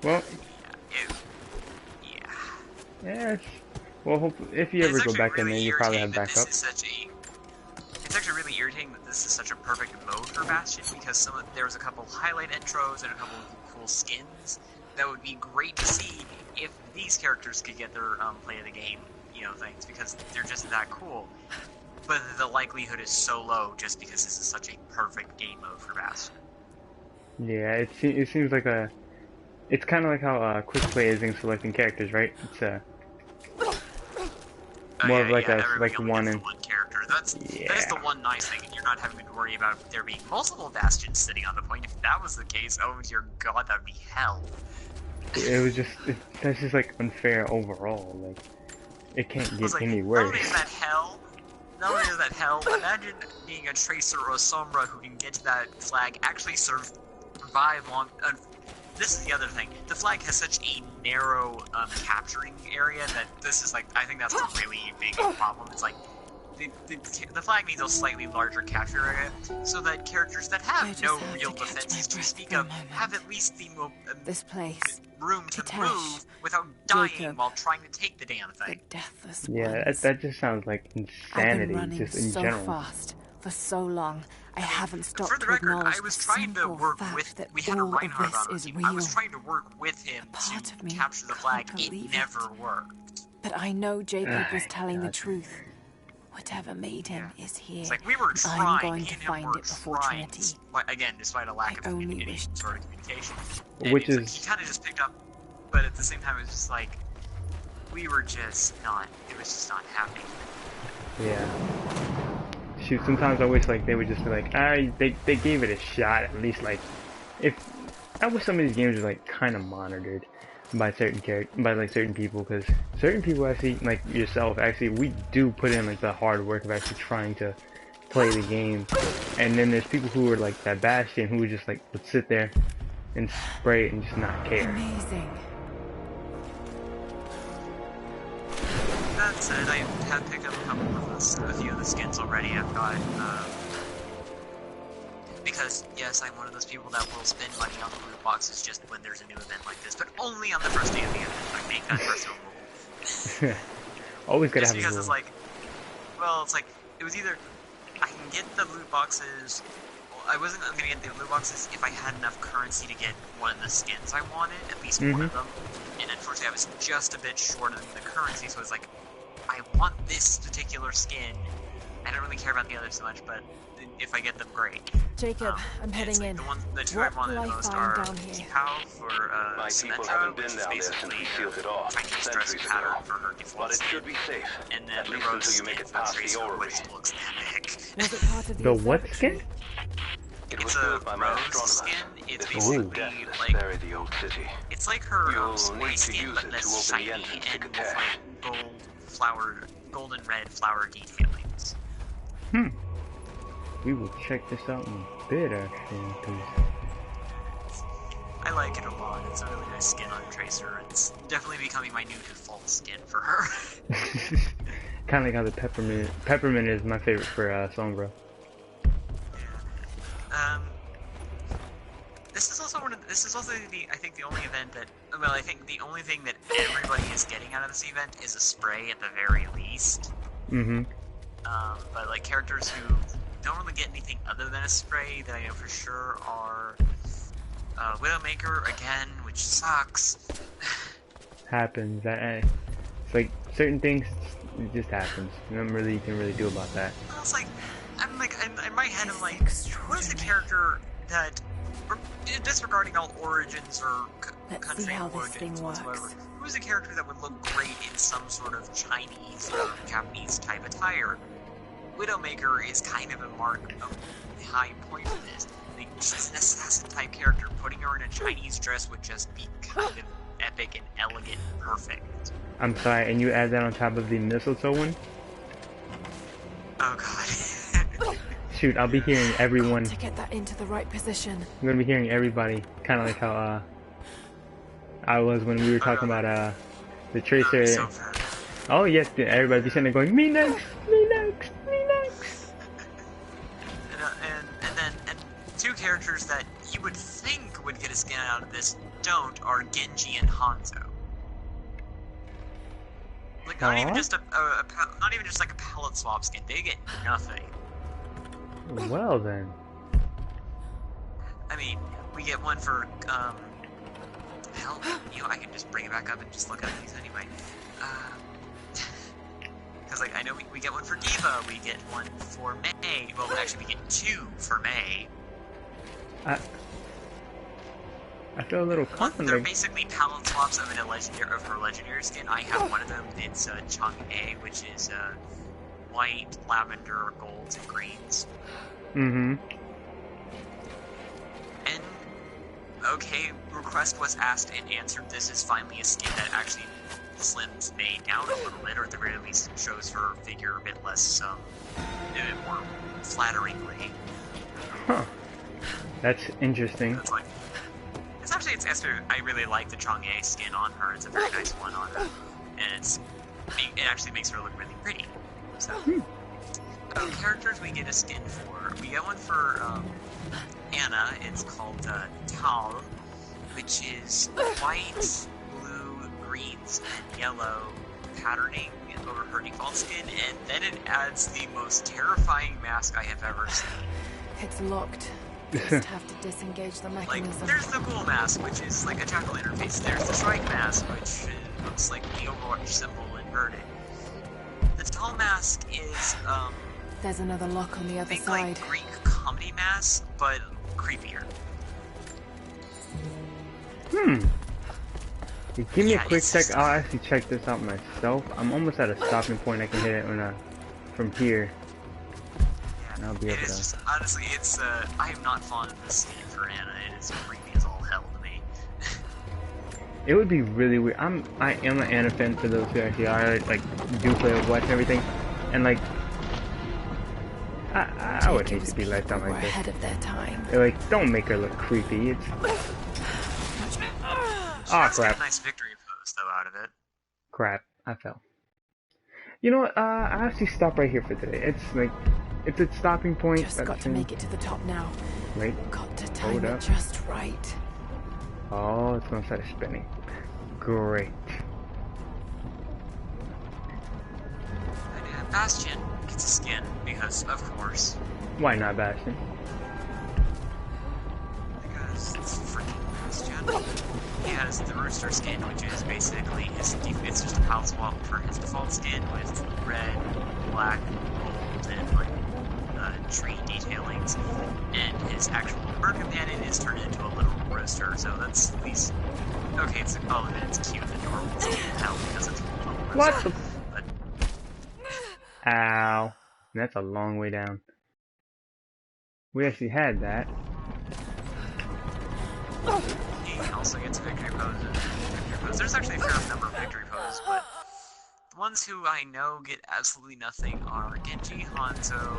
Well. Yeah. Well, if you ever go back in there, you probably have backup. It's actually really irritating that this is such a perfect mode for Bastion, because there was a couple highlight intros and a couple of cool skins that would be great to see if these characters could get their play of the game, things, because they're just that cool. But the likelihood is so low just because this is such a perfect game mode for Bastion. Yeah, it seems like it's kind of like how quick play is in selecting characters, right? It's more of like one character. That is the one nice thing, and you're not having to worry about there being multiple Bastions sitting on the point. If that was the case, oh dear God, that would be hell. That's just like unfair overall. Like, it can't get any worse. Not only is that hell, imagine being a Tracer or a Sombra who can get to that flag, actually survive long. This is the other thing. The flag has such a narrow capturing area that this is like, I think that's a really big problem. It's like, the flag needs a slightly larger capture area so that characters that have no real defenses to speak of have at least the room to move without dying while trying to take the damn thing. Yeah, that just sounds like insanity, just in general. Fast. For so long, I haven't stopped for the record, I was trying to work with. We had a Reinhardt on our team. I was trying to work with him to capture the flag. It never worked. But I know Jacob was telling the truth. Whatever made him is here. It's like we were trying. I'm going to find it before Trinity. Again, despite a lack of any sort of communication. Which is he kind of just picked up, but at the same time, it was just like we were just not. It was just not happening. Yeah. Shoot, sometimes I wish like they would just be like, they gave it a shot at least. Like, I wish some of these games were like kind of monitored by certain certain people, because certain people actually, like yourself, actually we do put in like the hard work of actually trying to play the game, and then there's people who are like that Bastion who just like would sit there and spray it and just not care. Amazing. That said, I have picked up a few of the skins already. I've got, because, yes, I'm one of those people that will spend money on the loot boxes just when there's a new event like this, but only on the first day of the event. I make that personal rule. Always gotta just have because a rule. it's like, it was either I can get the loot boxes, I wasn't gonna get the loot boxes if I had enough currency to get one of the skins I wanted, at least one of them. And unfortunately, I was just a bit short of the currency, so I was like, I want this particular skin. I don't really care about the others so much, but if I get them, great. Jacob, I'm heading in. The two I wanted the most are T-Pow for Symmetra, which is basically Chinese dress pattern for her default skin, and then the Rose skin for Tracer, which looks epic. Was it part of the what skin? It's a Rose skin. It's basically like it's like her sporty skin, but less shiny and with like golden red flower detailings. We will check this out in a bit, actually, because I like it a lot. It's a really nice skin on Tracer. It's definitely becoming my new default skin for her. kind of like how the peppermint is my favorite for Sombra. Yeah. This is also I think the only event that, well, I think the only thing that everybody is getting out of this event is a spray at the very least. But like characters who don't really get anything other than a spray that I know for sure are Widowmaker again, which sucks. Happens. It's like certain things, it just happens. Nothing really you can really do about that. It's like I'm like in my head I'm like, what is a character that, disregarding all origins or country origins whatsoever, who's a character that would look great in some sort of Chinese or Japanese type attire? Widowmaker is kind of a high point for this. Like, she's an assassin type character. Putting her in a Chinese dress would just be kind of epic and elegant and perfect. I'm sorry, and you add that on top of the mistletoe one? Oh god. Shoot, I'll be hearing everyone. To get that into the right position. I'm gonna be hearing everybody, kind of like how I was when we were talking about the Tracer. So oh yes, everybody be sitting there going, me next, me next, me next. And two characters that you would think would get a skin out of this don't are Genji and Hanzo. Like not even just like a palette swap skin. They get nothing. Well then. I mean, we get one for hell, you know, I can just bring it back up and just look at these anyway. Because like I know we get one for Diva, we get one for May. Well, actually, we get two for May. I feel a little confident. They're basically palette swaps of her legendary skin. I have one of them. It's Chang'e, which is white, lavender, golds, and greens. And okay, request was asked and answered. This is finally a skin that actually slims May down a little bit, or at the very least shows her figure a bit less, a bit more flatteringly. Huh. That's interesting. It's I really like the Chang'e skin on her. It's a very nice one on her, and it actually makes her look really pretty. So, characters we get a skin for. We get one for Anna. It's called Tal, which is white, blue, greens, and yellow patterning over her default skin, and then it adds the most terrifying mask I have ever seen. It's locked. Just have to disengage the mechanism. Like, there's the ghoul mask, which is like a jackal interface. There's the strike mask, which looks like the Overwatch symbol inverted. The Tal mask is, there's another lock on the other side. Like Greek comedy mask, but creepier. Give me a quick sec. I'll actually check this out myself. I'm almost at a stopping point. I can hit it from here. I'll be able to. Just, honestly, it's, I am not fond of this skin for Anna. It is creepy as all hell to me. It would be really weird. I am an Anna fan for those who actually are, like, do play Overwatch and everything. And, like, I would hate to be left out like this. Ahead of their time. Like, don't make her look creepy. It's... Oh, crap. A nice victory pose, though, out of it. Crap. I fell. You know what? I actually stop right here for today. It's, like... It's a stopping point. Just got to make it to the top now. Wait. Got to time it just right. Oh, it's gonna start spinning. Great. Bastion gets a skin because, of course. Why not Bastion? skin. He has the rooster skin, which is basically his. It's just a pal swap for his default skin with red, black, gold, and like tree detailings. And his actual bird companion is turned into a little rooster. So that's at least okay. It's cute and adorable. It's hell because it's a little rooster. What the? But... Ow! That's a long way down. We actually had that. He also gets victory poses. There's actually a fair number of victory poses, but the ones who I know get absolutely nothing are Genji, Hanzo,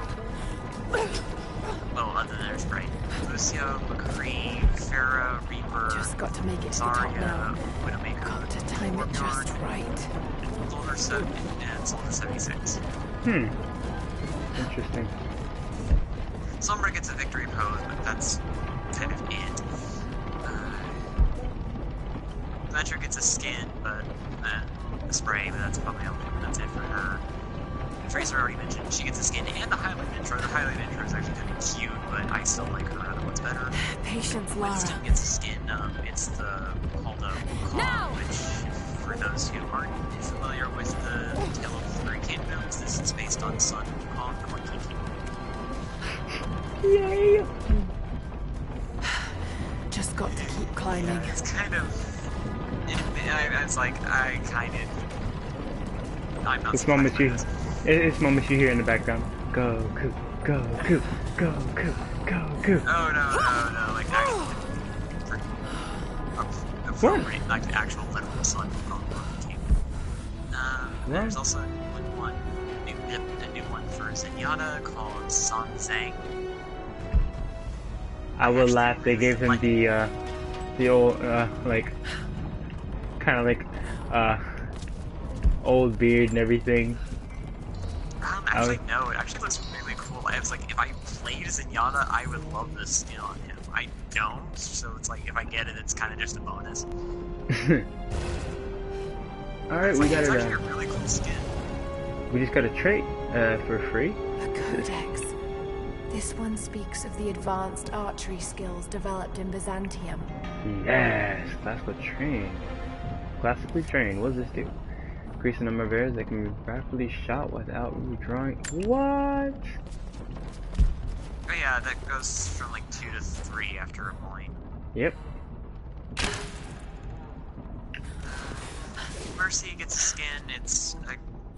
well, other than there's right, Lucio, McCree, Farah, Reaper, Just got to make it to the top now. Zarya, Widowmaker, Got to time it just right. Soldier 7, and Soldier 76. Interesting. Sombra gets a victory pose, but that's kind of it. Venture gets a skin, but a spray, but that's probably that's it for her. Tracer already mentioned she gets a skin and the highlight intro. The highlight intro is actually kind of cute, but I still like her other ones better. Patience, Lara. Winston gets a skin. It's the called a Call, which, for those who aren't familiar with the Tale of the Three Kingdoms, this is based on Son of Kong, Korkiki. Yay! Just got to keep climbing. Yeah, it's kind of. It's like I'm not. This moment you hear in the background. Go, Coop, go, Coop, go, Coop, go, Coop. Oh no, like actually. What? Like the actual literal Son of Kong Korkiki. There's also a new one for Zenyatta called Sanzang. I will laugh. They gave him the old like kind of like old beard and everything. Actually, no. It actually looks really cool. It's like if I played Zenyatta, I would love this skin on him. I don't, so it's like if I get it, it's kind of just a bonus. All right, we got it's it. Actually, a really cool skin. We just got a trait for free. A codex. This one speaks of the advanced archery skills developed in Byzantium. Yes, classical trained. Classically trained. What does this do? Increase the number of arrows that can be rapidly shot without redrawing. What? Oh yeah, that goes from like 2 to 3 after a point. Yep. Mercy gets a skin. It's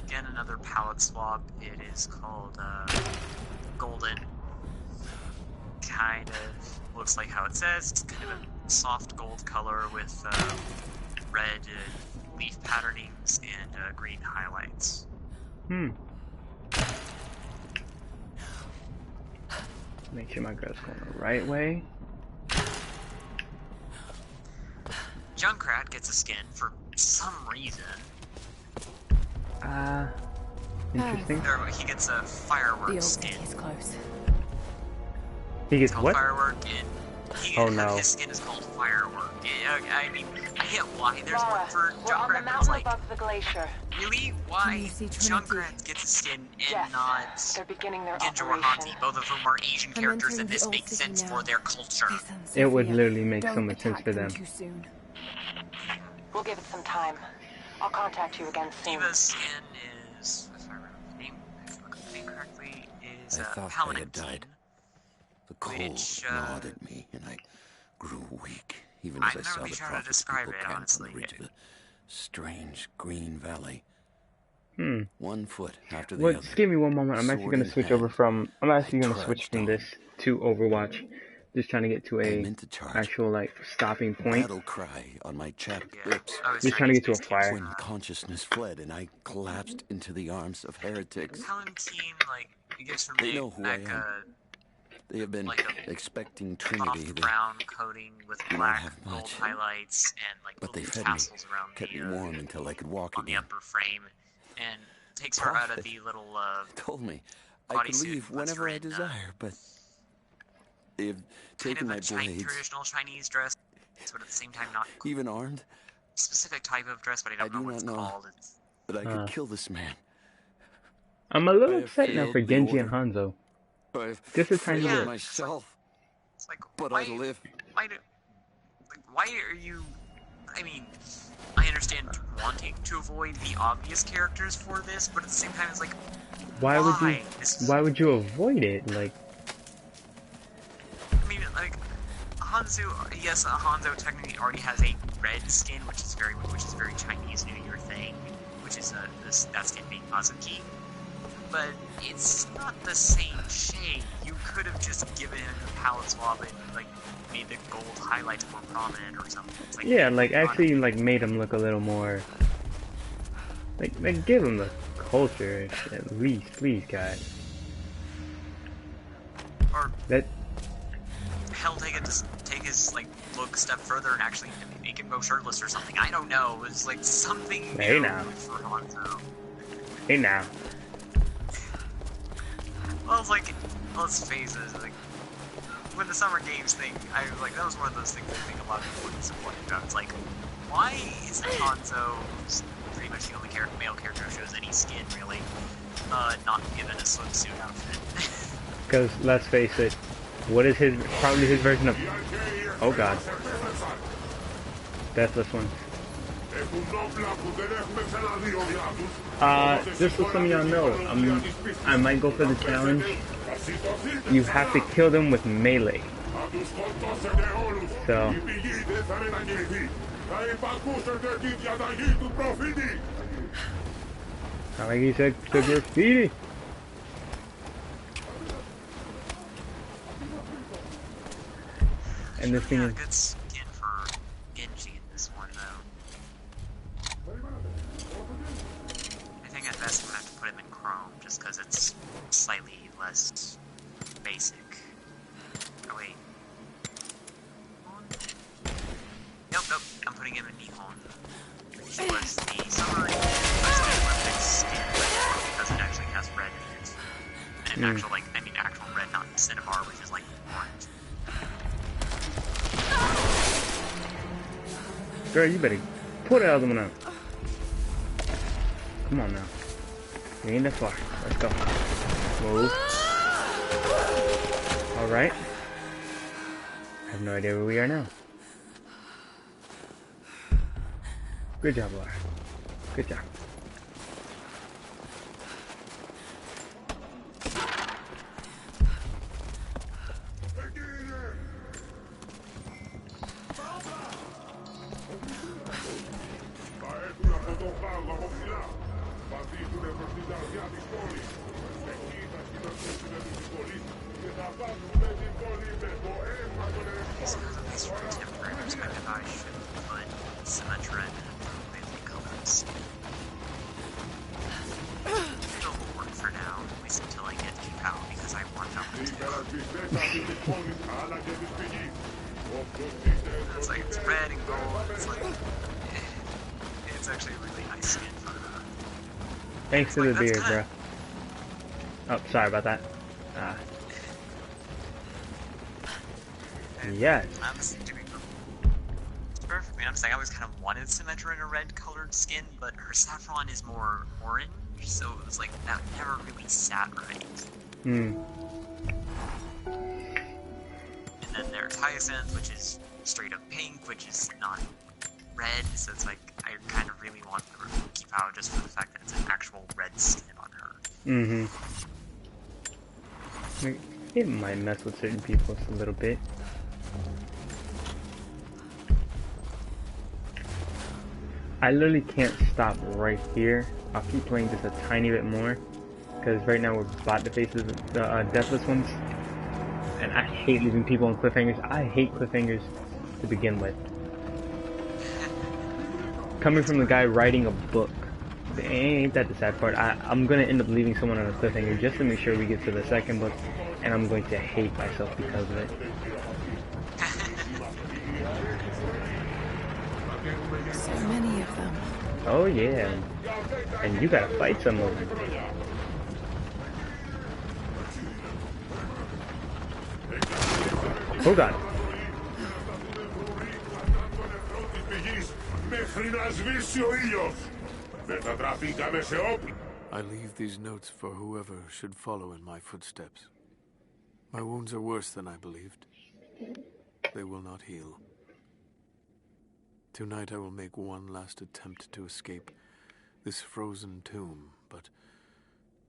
again another palette swap. It is called Golden. Kind of looks like how it says. It's kind of a soft gold color with red leaf patternings and green highlights. Make sure my girl's going the right way. Junkrat gets a skin for some reason. Interesting. He gets a firework skin. He's close. He gets what? Firework, and his skin is called Firework. I mean, I get why there's one for Junkrat, but it's like, really? Why Junkrat gets a skin and not Genjo or Hanzi, both of whom are Asian characters, and this makes sense for their culture. It would literally make so much sense for them. We'll give it some time. I'll contact you again soon. Diva's skin is, if I remember the name correctly, is I had died. The cold which, gnawed at me, and I grew weak, even as I saw the prophet's people camp on the ridge of the strange green valley. One foot after the other. Just give me one moment. I'm actually going to switch over from. I'm actually going to switch from this to Overwatch. Just trying to get to a actual like stopping point. Battle cry on my chapped lips. Just trying to get to a fire. When consciousness fled and I collapsed into the arms of heretics. Palatine, like, it gets from They know who I am. They have been expecting Trinity. Brown coating with black gold highlights and like but they've little fed me, tassels around kept me warm until I could walk on again. the upper frame, and takes her out of the little told me I could leave whenever I desire, but they have taken my blades. Traditional Chinese dress, but at the same time not even armed. Specific type of dress, but I don't know what it's called. But I could kill this man. I'm a little upset now for Genji and Hanzo. I've Just a tiny bit. myself, it's like, but why, I live. why are you... I mean, I understand wanting to avoid the obvious characters for this, but at the same time it's like, why would you avoid it? Like, I mean, like, Hanzo, yes, Hanzo technically already has a red skin, which is very Chinese New Year thing, which is that skin being Azuki. But it's not the same shade. You could have just given him a palette swab and like made the gold highlights more prominent or something. It's like, yeah, like actually like made him look a little more like give him the culture at least, please, guys. Or that hell, take his like look a step further and actually make him go shirtless or something. I don't know. It's like something hey new now. for Hanzo. Hey now. Well, it's like, let's face it, like, with the Summer Games thing, I was like, that was one of those things I think a lot of people were disappointed about. It's like, why isn't Hanzo, pretty much the only male character who shows any skin, really, not given a swimsuit outfit? Because, let's face it, what is probably his version of, oh god, Deathless One. Just so some of y'all know, I might go for the challenge. You have to kill them with melee. So. I like he said to graffiti. And this thing is. Good skin for Genji in this one, though. I think at best I'm gonna have to put him in Chrome, just because it's slightly less basic. Oh wait. Nope. I'm putting him in Nihon. He was the Summer Olympics skin, because it actually has red in it. And actual red, not Cinnabar, which is like orange. Girl, you better pull the other one out. Come on now. We ain't that far. Let's go. Move. Alright. I have no idea where we are now. Good job, Lara. Good job. It's like, it's red and gold, it's like, it's actually a really nice skin for her. Thanks to the beard, bro. Oh, sorry about that. Yes. It's perfectly honest, I always kind of wanted Symmetra in a red colored skin, but her saffron is more orange, so it was like, that never really sat right. Hmm. And then there's Hyacinth, which is straight up pink, which is not red, so it's like, I kind of really want to keep out just for the fact that it's an actual red skin on her. Mm-hmm. It might mess with certain people a little bit. I literally can't stop right here. I'll keep playing just a tiny bit more, because right now we're about to face the Deathless Ones. And I hate leaving people on cliffhangers. I hate cliffhangers to begin with. Coming from the guy writing a book, ain't that the sad part? I'm gonna end up leaving someone on a cliffhanger just to make sure we get to the second book, and I'm going to hate myself because of it. So many of them. Oh yeah, and you gotta fight some of them. Oh god. I leave these notes for whoever should follow in my footsteps. My wounds are worse than I believed. They will not heal. Tonight I will make one last attempt to escape this frozen tomb, but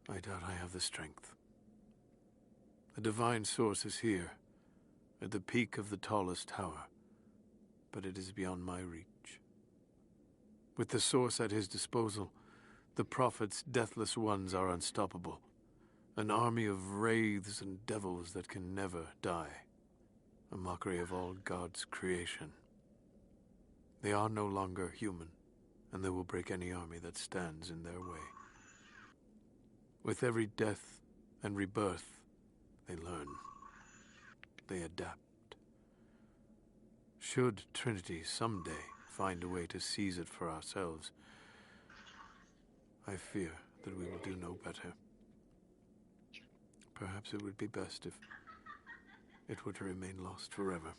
I doubt I have the strength. The divine source is here, at the peak of the tallest tower, but it is beyond my reach. With the source at his disposal, the prophet's deathless ones are unstoppable, an army of wraiths and devils that can never die, a mockery of all God's creation. They are no longer human, and they will break any army that stands in their way. With every death and rebirth, they learn. They adapt. Should Trinity someday find a way to seize it for ourselves, I fear that we will do no better. Perhaps it would be best if it were to remain lost forever.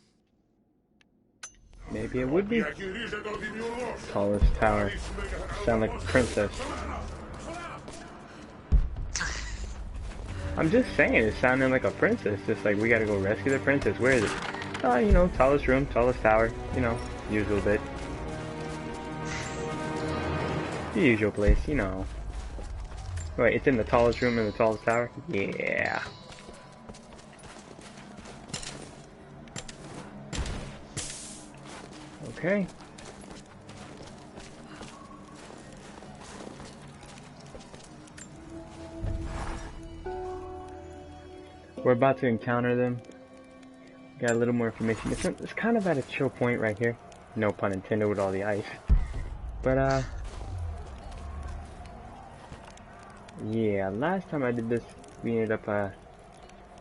Maybe it would be. Tallest tower. Sound like a princess. I'm just saying, it sounded like a princess. Just like, we gotta go rescue the princess. Where is it? You know, tallest room, tallest tower. You know, usual bit. The usual place, you know. Wait, it's in the tallest room in the tallest tower? Yeah. Okay. We're about to encounter them. Got a little more information. It's kind of at a chill point right here. No pun intended with all the ice. But, yeah, last time I did this, we ended up,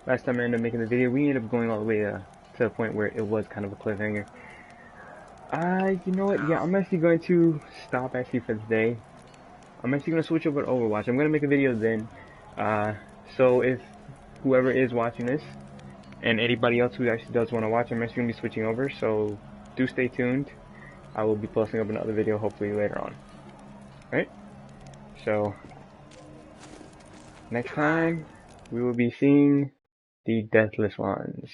last time I ended up making the video, we ended up going all the way, to the point where it was kind of a cliffhanger. You know what, yeah, I'm actually going to stop actually for today. I'm actually going to switch over to Overwatch. I'm going to make a video then, so if whoever is watching this, and anybody else who actually does want to watch, I'm actually going to be switching over, so do stay tuned. I will be posting up another video hopefully later on. Right? So, next time, we will be seeing the Deathless Ones.